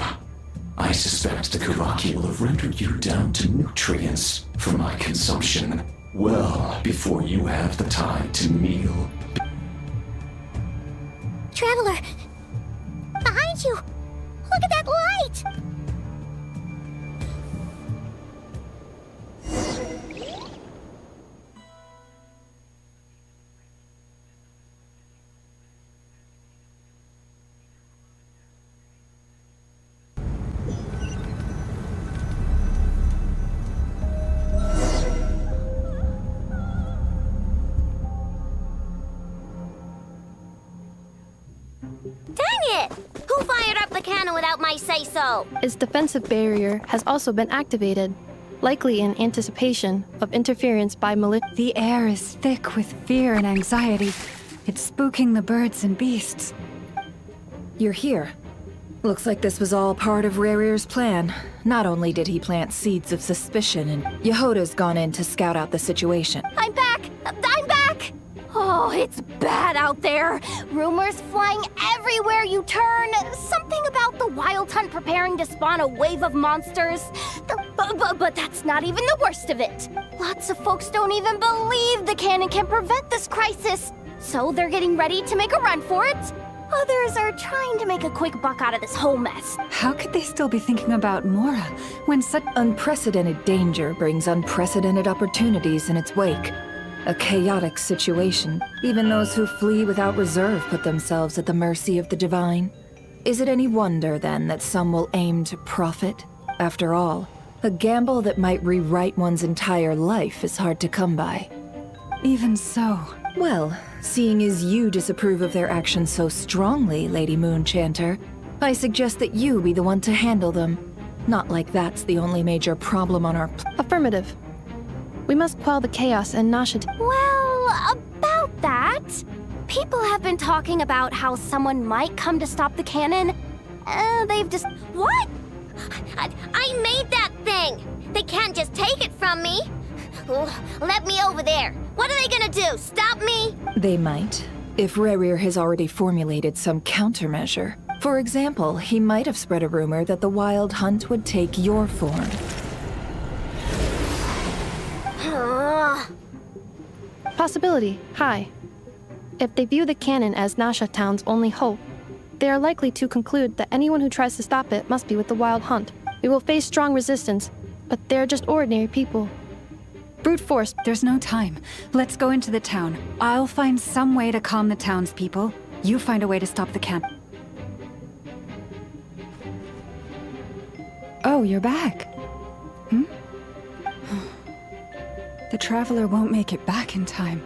I suspect the Kuvaki will have rendered you down to nutrients for my consumption well before you have the time to meal. Traveler! Behind you! Look at that light! Who fired up the cannon without my say-so? Its defensive barrier has also been activated, likely in anticipation of interference by malicious. The air is thick with fear and anxiety. It's spooking the birds and beasts. You're here. Looks like this was all part of Rarir's plan. Not only did he plant seeds of suspicion, and Yehoda's gone in to scout out the situation. I'm back! I'm back! Oh, it's bad out there. Rumors flying everywhere you turn. Something about the Wild Hunt preparing to spawn a wave of monsters. But that's not even the worst of it. Lots of folks don't even believe the cannon can prevent this crisis. So they're getting ready to make a run for it. Others are trying to make a quick buck out of this whole mess. How could they still be thinking about Mora when such unprecedented danger brings unprecedented opportunities in its wake? A chaotic situation. Even those who flee without reserve put themselves at the mercy of the divine. Is it any wonder, then, that some will aim to profit? After all, a gamble that might rewrite one's entire life is hard to come by. Even so. Well, seeing as you disapprove of their actions so strongly, Lady Moonchanter, I suggest that you be the one to handle them. Not like that's the only major problem on our Affirmative. We must quell the chaos and Nashita. Well, about that, people have been talking about how someone might come to stop the cannon. They've just... What? I made that thing! They can't just take it from me! Let me over there! What are they gonna do, stop me? They might, if Rarir has already formulated some countermeasure. For example, he might have spread a rumor that the Wild Hunt would take your form. Possibility, high. If they view the cannon as Nasha Town's only hope, they are likely to conclude that anyone who tries to stop it must be with the Wild Hunt. We will face strong resistance, but they're just ordinary people. Brute force. There's no time. Let's go into the town. I'll find some way to calm the townspeople. You find a way to stop the camp. Oh, you're back. The Traveler won't make it back in time.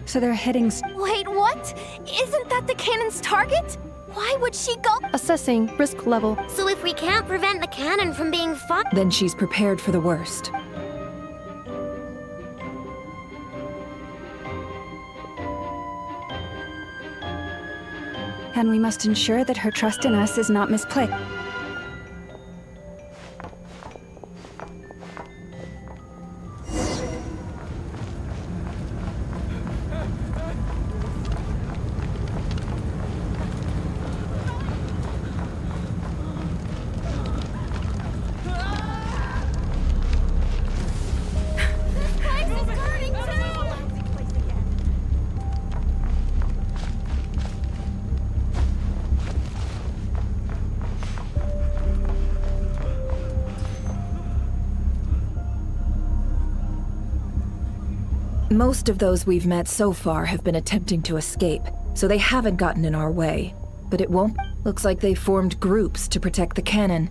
So they're heading... Wait, what? Isn't that the cannon's target? Why would she go? Assessing risk level. So if we can't prevent the cannon from being fired... Then she's prepared for the worst. And we must ensure that her trust in us is not misplaced. Most of those we've met so far have been attempting to escape, so they haven't gotten in our way. But it won't. Looks like they formed groups to protect the cannon.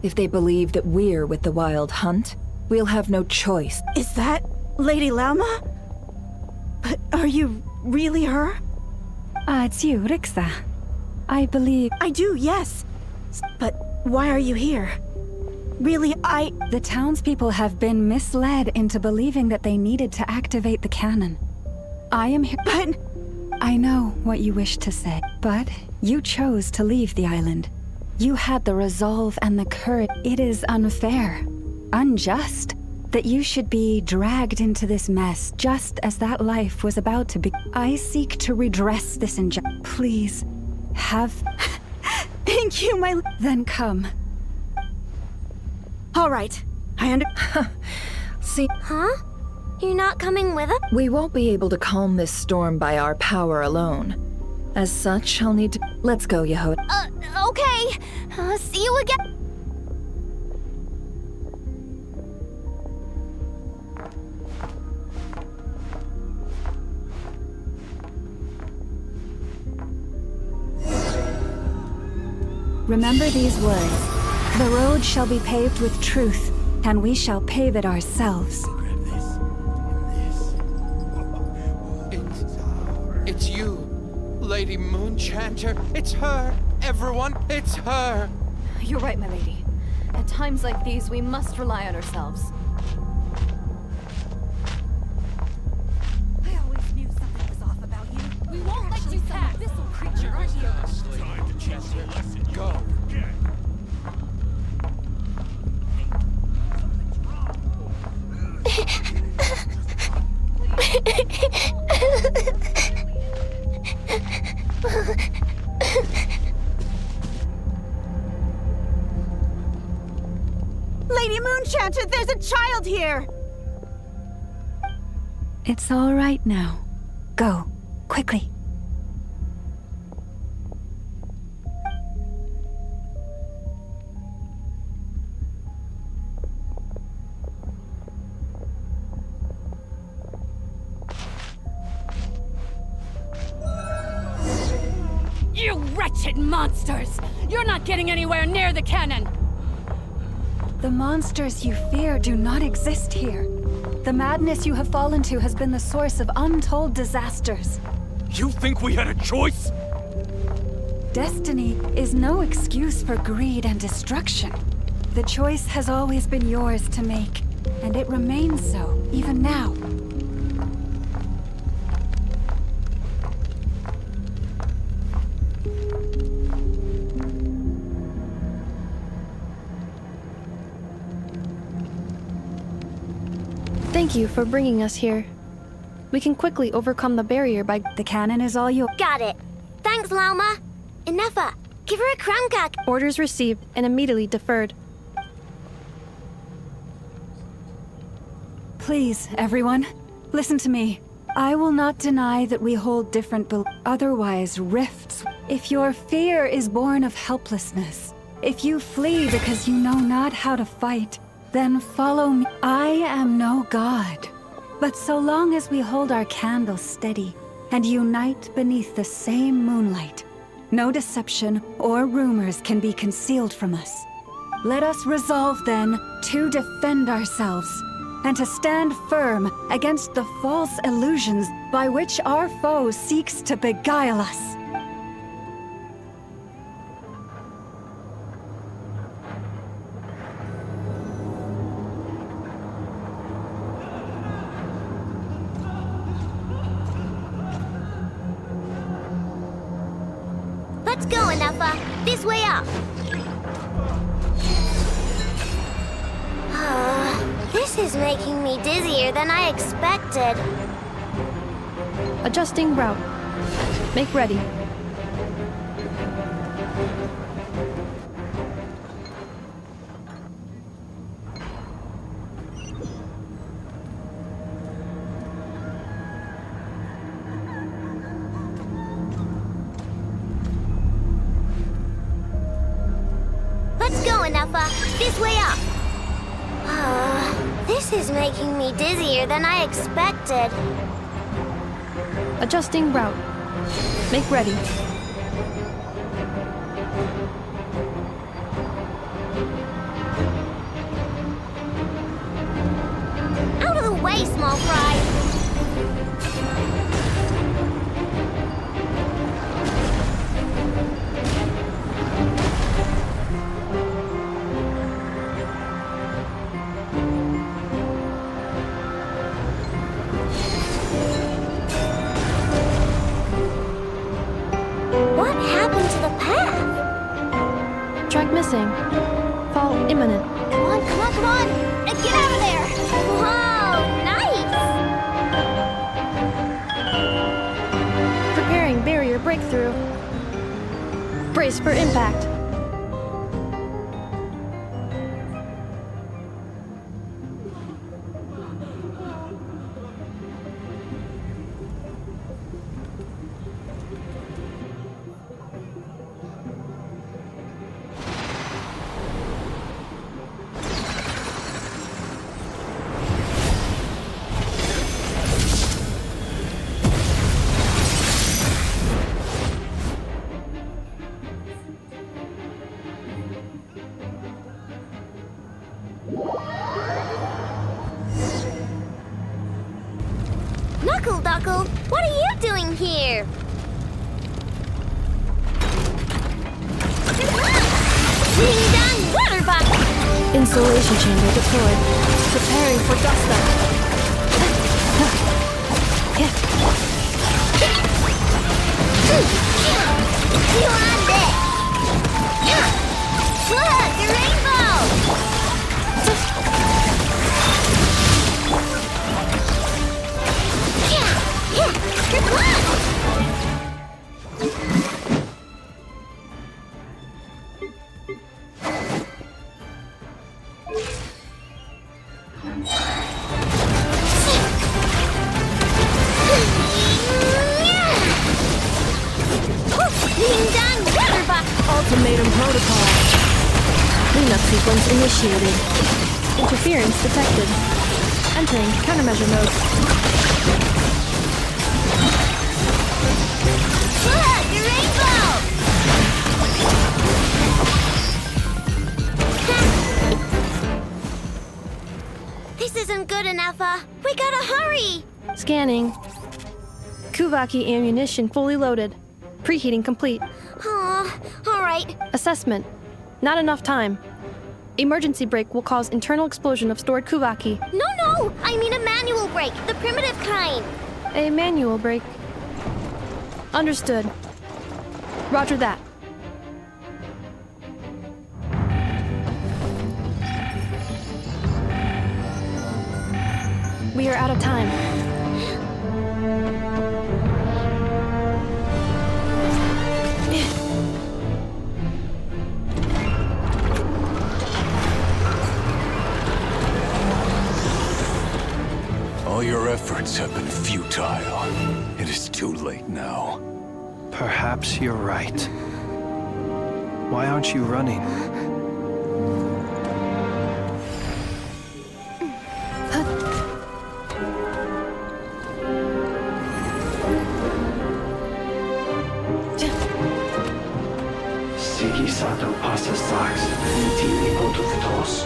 If they believe that we're with the Wild Hunt, we'll have no choice. Is that Lady Lauma? But are you really her? It's you, Rixa. I believe... I do, yes. But why are you here? Really, The townspeople have been misled into believing that they needed to activate the cannon. I am here... But... I know what you wish to say, but you chose to leave the island. You had the resolve and the courage. It is unfair, unjust, that you should be dragged into this mess just as that life was about to be. I seek to redress this injustice. Please, have... Thank you, my... Then come. All right. See... Huh? You're not coming with us? We won't be able to calm this storm by our power alone. As such, I'll need to... Let's go, Yehoda. Okay. See you again. Remember these words. The road shall be paved with truth, and we shall pave it ourselves. It's you, Lady Moonchanter. It's her. Everyone, it's her. You're right, my lady. At times like these, we must rely on ourselves. I always knew something was off about you. We won't let you pass. This little creature, aren't you? Time to teach you a lesson. Go. Lady Moonchanter, there's a child here! It's all right now. Go, quickly. You wretched monsters! You're not getting anywhere near the cannon! The monsters you fear do not exist here. The madness you have fallen to has been the source of untold disasters. You think we had a choice? Destiny is no excuse for greed and destruction. The choice has always been yours to make, and it remains so, even now. Thank you for bringing us here. We can quickly overcome the barrier by... The cannon is all you... Got it. Thanks, Lauma. Inefa, Give her a crumb cock. Orders received and immediately deferred. Please, everyone, listen to me. I will not deny that we hold different otherwise rifts. If your fear is born of helplessness, if you flee because you know not how to fight, then follow me. I am no god. But so long as we hold our candle steady and unite beneath the same moonlight, no deception or rumors can be concealed from us. Let us resolve then to defend ourselves and to stand firm against the false illusions by which our foe seeks to beguile us. Let's go, Anafa. This way up. This is making me dizzier than I expected. Adjusting route. Make ready. Let's go, Anafa. This way up. This is making me dizzier than I expected. Adjusting route. Make ready. Out of the way, small fry. What happened to the path? Track missing. Fall imminent. Come on, come on, come on! Get out of there! Whoa, nice! Preparing barrier breakthrough. Brace for impact. Knuckle Duckle, what are you doing here? Ding dong water bucket! Insulation chamber deployed. Preparing for gust up. You on deck! Look, a rainbow! Come on! Ultimatum protocol. Cleanup sequence initiated. Interference detected. Entering countermeasure mode. Look, a rainbow! This isn't good enough, we gotta hurry! Scanning. Kuvaki ammunition fully loaded. Preheating complete. Aw, alright. Assessment. Not enough time. Emergency brake will cause internal explosion of stored Kuvaki. No, I mean a manual brake, the primitive kind. A manual brake. Understood. Roger that. We are out of time. All your efforts have been futile. It is too late now. Perhaps you're right. Why aren't you running? Sigisato passa sax, intimi potutos.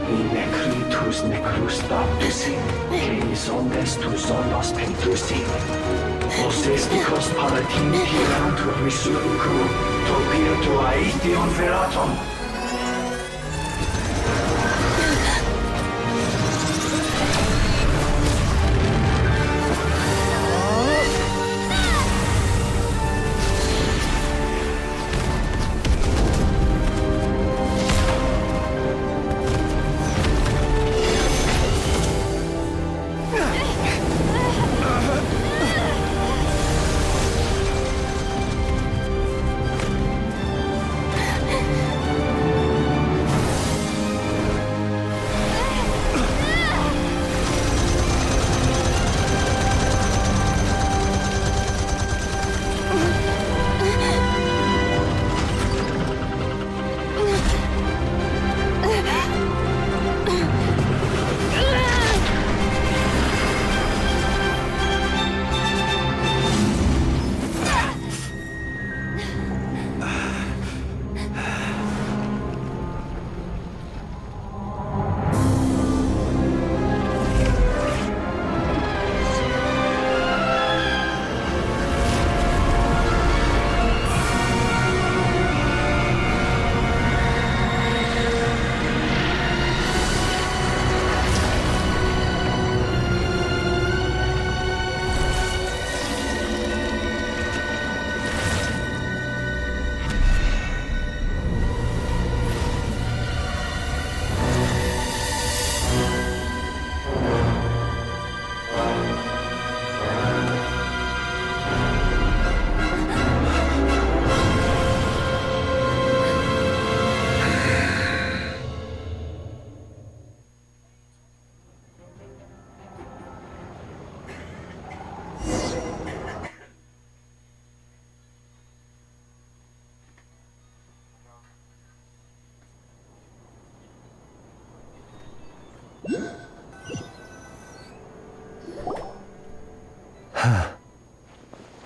In necritus necrus baptus, canis omnes tu zonos pentusi. Os esticos palatin pirantur resurcu, topirtu aetion veratum.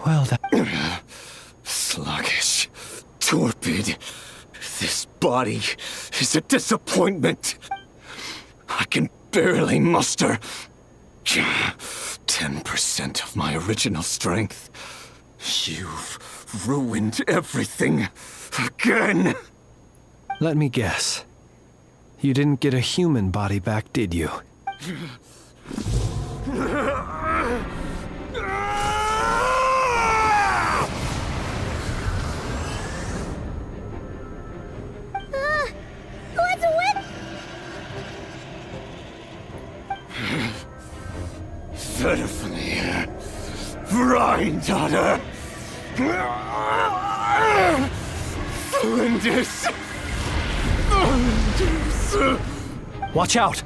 Well, that... Sluggish. Torpid. This body is a disappointment. I can barely muster 10% of my original strength. You've ruined everything again. Let me guess. You didn't get a human body back, did you? What's with... Verfnir. Rheindaughter. Flinders. Watch out!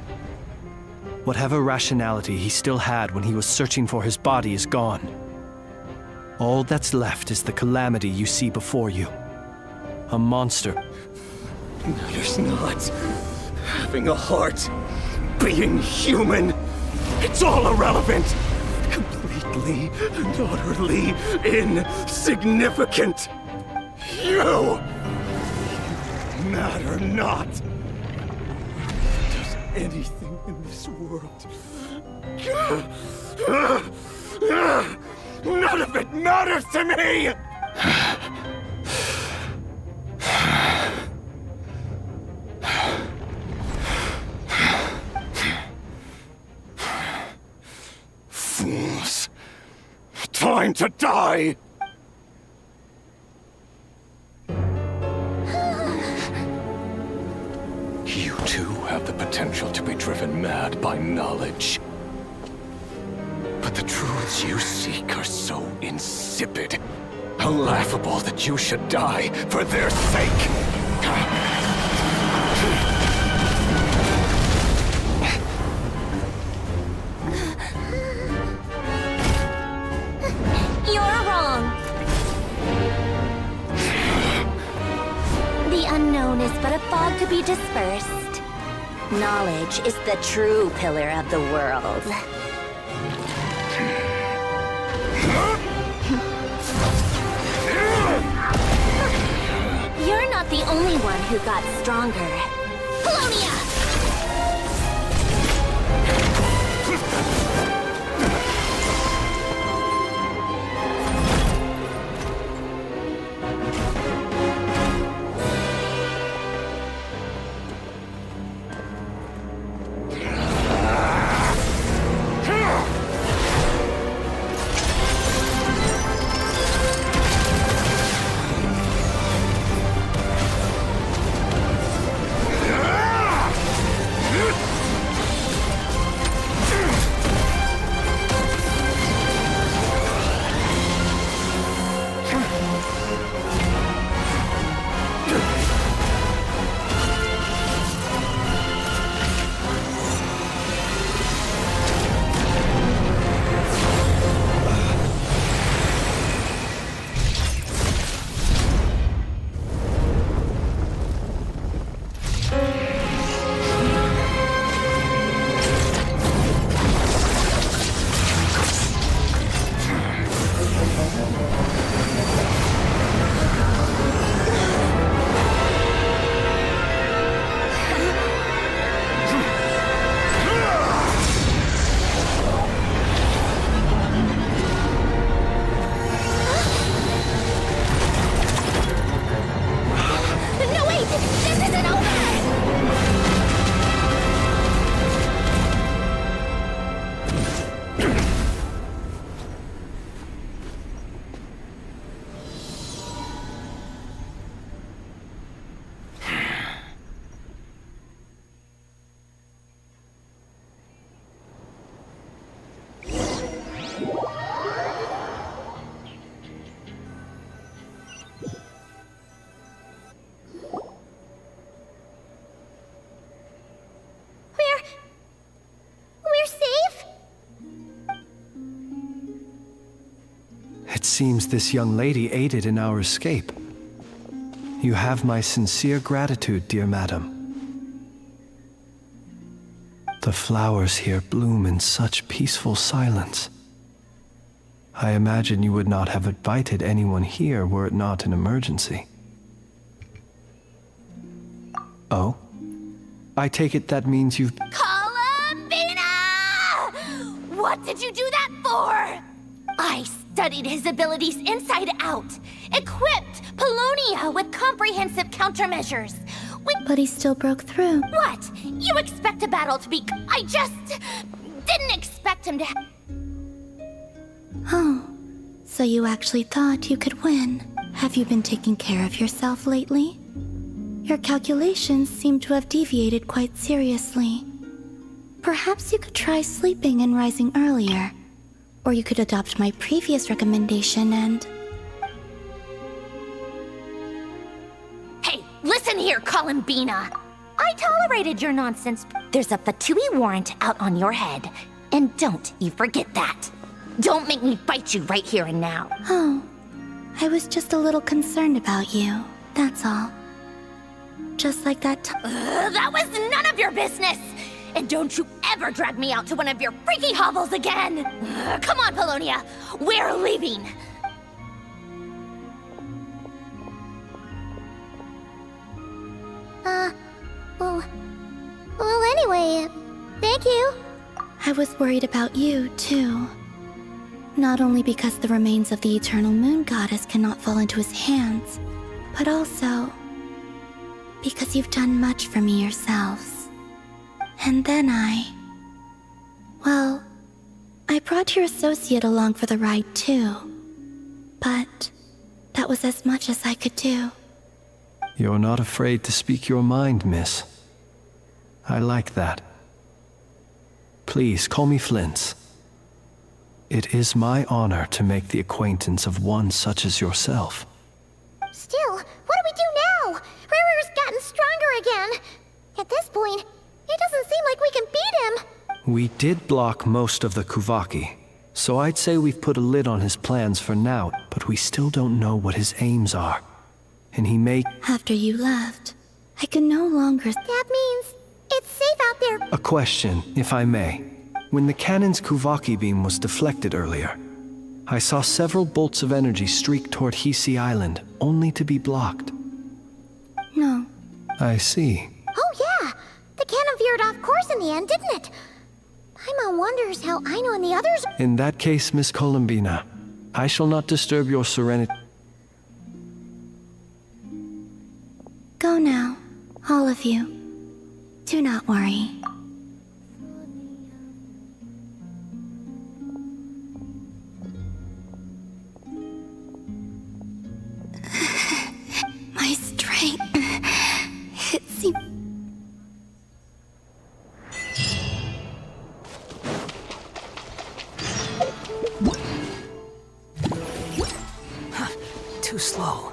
Whatever rationality he still had when he was searching for his body is gone. All that's left is the calamity you see before you. A monster. Matters not. Having a heart. Being human. It's all irrelevant. Completely and utterly insignificant. You matter not. Does anything in this world. None of it matters to me! Fools. Time to die! You too have the potential to be driven mad by knowledge. But the truths you seek are so insipid, laughable that you should die for their sake. dispersed. Knowledge is the true pillar of the world. You're not the only one who got stronger. Polonia! It seems this young lady aided in our escape. You have my sincere gratitude, dear madam. The flowers here bloom in such peaceful silence. I imagine you would not have invited anyone here were it not an emergency. Oh? I take it that means you've... Columbina! What did you do that for? I studied his abilities inside out, equipped Polonia with comprehensive countermeasures. But he still broke through. What? You expect a battle to be... I just... didn't expect him to... Oh, so you actually thought you could win. Have you been taking care of yourself lately? Your calculations seem to have deviated quite seriously. Perhaps you could try sleeping and rising earlier. Or you could adopt my previous recommendation and... Hey, listen here, Columbina! I tolerated your nonsense. There's a Fatui warrant out on your head. And don't you forget that. Don't make me fight you right here and now. Oh, I was just a little concerned about you, that's all. Just like that that was none of your business! And don't you ever drag me out to one of your freaky hovels again! Come on, Polonia! We're leaving! Well, anyway, thank you. I was worried about you, too. Not only because the remains of the Eternal Moon Goddess cannot fall into his hands, but also because you've done much for me yourselves. And then well, I brought your associate along for the ride too. But that was as much as I could do. You're not afraid to speak your mind, miss. I like that. Please, call me Flint's. It is my honor to make the acquaintance of one such as yourself. Still, what do we do now? Riri's gotten stronger again. At this point, it doesn't seem like we can beat him. We did block most of the Kuvaki, so I'd say we've put a lid on his plans for now, but we still don't know what his aims are. And he may... After you left, I can no longer... That means it's safe out there. A question, if I may. When the cannon's Kuvaki beam was deflected earlier, I saw several bolts of energy streak toward Hisi Island, only to be blocked. No. I see. Oh yeah! The cannon veered off course in the end, didn't it? Paimon wonders how Aino and the others... In that case, Miss Columbina, I shall not disturb your serenity. Go now, all of you. Do not worry. My strength... It seems... Too slow.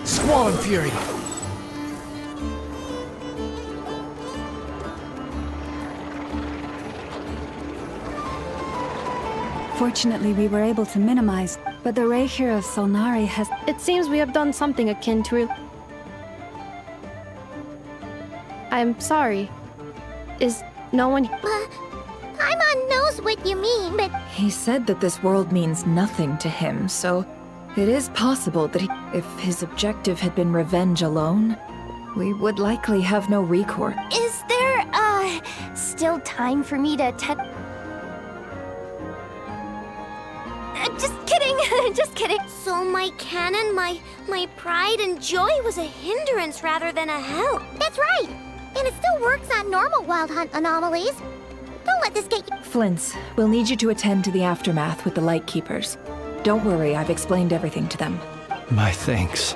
Squall Fury! Fortunately, we were able to minimize, but the Reikir of Solnari has... It seems we have done something akin to... I'm sorry. Is no one... Paimon knows what you mean, but... He said that this world means nothing to him, so it is possible that if his objective had been revenge alone, we would likely have no recourse. Is there, still time for me to just kidding, just kidding. So my cannon, my pride and joy was a hindrance rather than a help. That's right! And it still works on normal Wild Hunt anomalies. Don't let this get you... Flint's, we'll need you to attend to the aftermath with the Lightkeepers. Don't worry, I've explained everything to them. My thanks.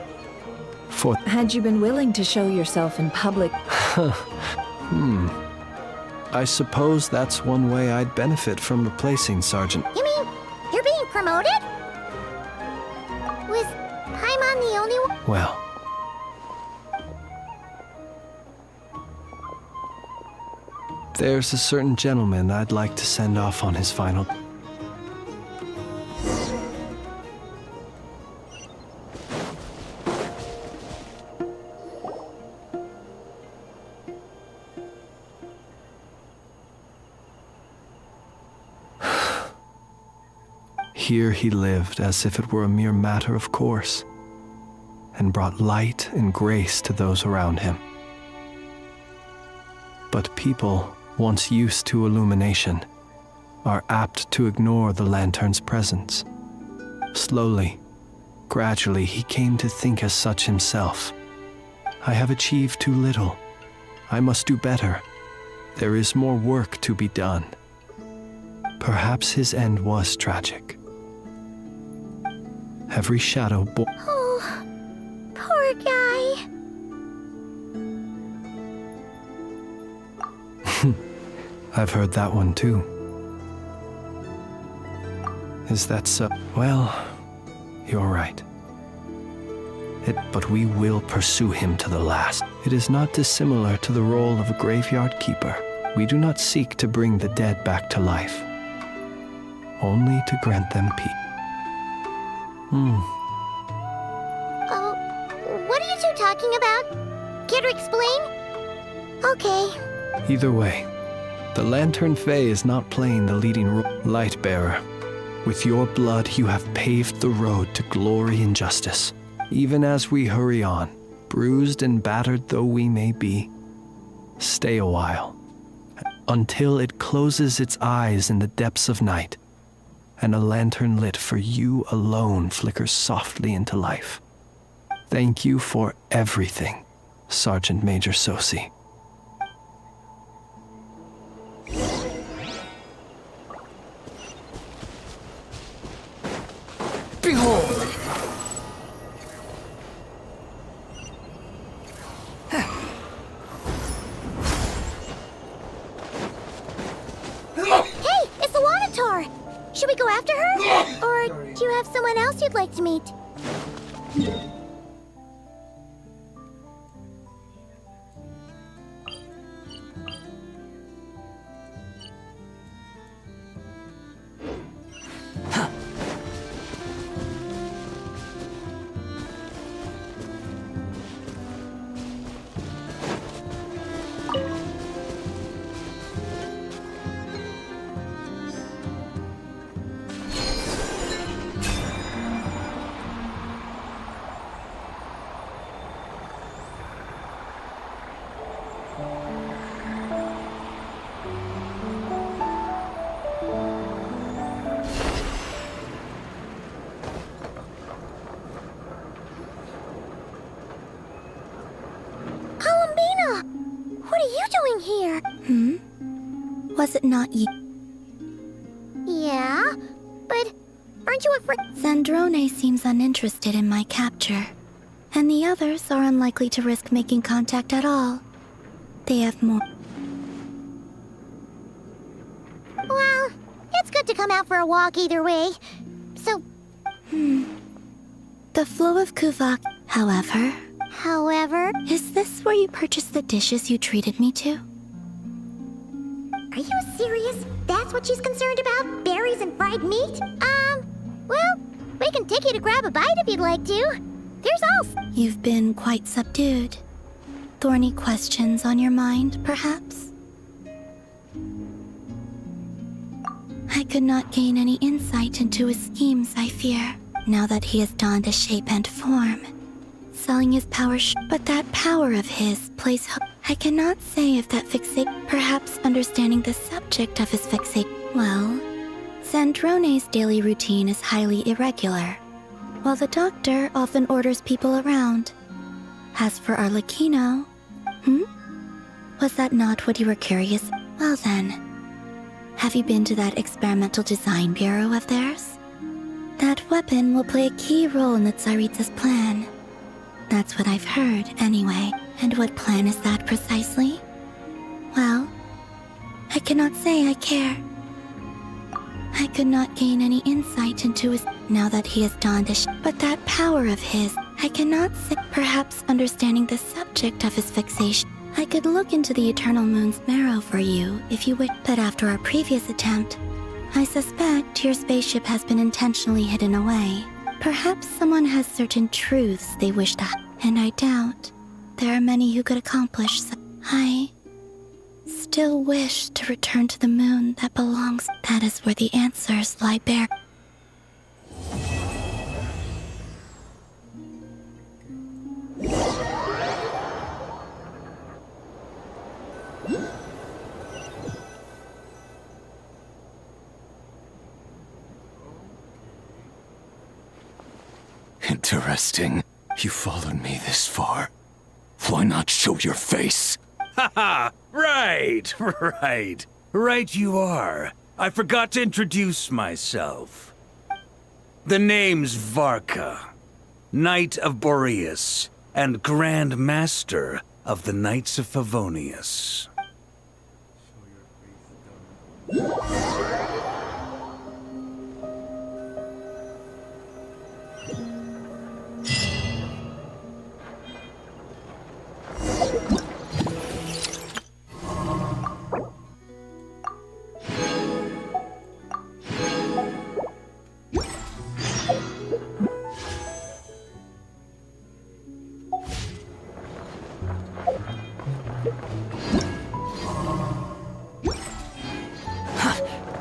For... Had you been willing to show yourself in public... I suppose that's one way I'd benefit from replacing Sergeant. You mean you're being promoted? Was Paimon the only one? Well... There's a certain gentleman I'd like to send off on his final... Here he lived as if it were a mere matter of course, and brought light and grace to those around him. But people, once used to illumination, are apt to ignore the lantern's presence. Slowly, gradually, he came to think as such himself. I have achieved too little. I must do better. There is more work to be done. Perhaps his end was tragic. Every shadow Oh, poor guy. I've heard that one too. Is that so? Well, you're right. But we will pursue him to the last. It is not dissimilar to the role of a graveyard keeper. We do not seek to bring the dead back to life, only to grant them peace. Oh, what are you two talking about? Care to explain? Okay. Either way, the Lantern Fae is not playing the leading role. Lightbearer, with your blood you have paved the road to glory and justice. Even as we hurry on, bruised and battered though we may be, stay a while, until it closes its eyes in the depths of night, and a lantern lit for you alone flickers softly into life. Thank you for everything, Sergeant Major Sosi. Behold! Should we go after her? Or do you have someone else you'd like to meet? What are you doing here? Was it not you? Yeah, but aren't you afraid? Zandrone seems uninterested in my capture, and the others are unlikely to risk making contact at all. They have more. Well, it's good to come out for a walk either way. So... The flow of Kuvak, however... Is this where you purchased the dishes you treated me to? Are you serious? That's what she's concerned about? Berries and fried meat? Well, we can take you to grab a bite if you'd like to. There's all... You've been quite subdued. Thorny questions on your mind, perhaps? I could not gain any insight into his schemes, I fear, now that he has donned a shape and form. Selling his power, but that power of his plays. I cannot say if that fixate. Perhaps understanding the subject of his fixate. Well, Zandrone's daily routine is highly irregular, while the doctor often orders people around. As for Arlecchino, was that not what you were curious? Well then, have you been to that experimental design bureau of theirs? That weapon will play a key role in the Tsaritsa's plan. That's what I've heard, anyway. And what plan is that precisely? Well, I cannot say I care. I could not gain any insight into his... Now that he has donned a but that power of his, I cannot say... Perhaps understanding the subject of his fixation. I could look into the Eternal Moon's marrow for you, if you wish. But after our previous attempt, I suspect your spaceship has been intentionally hidden away. Perhaps someone has certain truths they wish to... And I doubt there are many who could accomplish so. I still wish to return to the moon that belongs. That is where the answers lie bare. Interesting. You followed me this far. Why not show your face? Haha! Right! Right you are. I forgot to introduce myself. The name's Varka, Knight of Boreas, and Grand Master of the Knights of Favonius.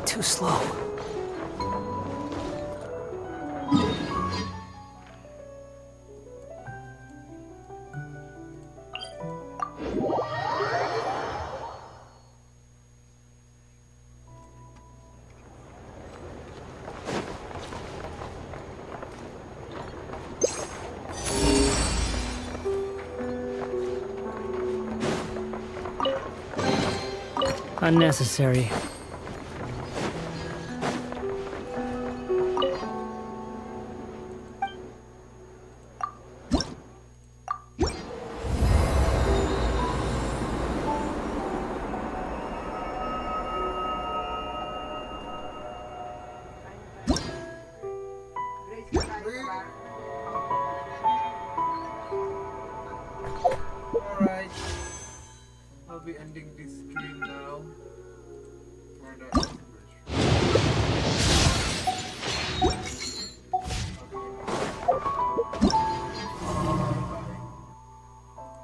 Too slow. Unnecessary.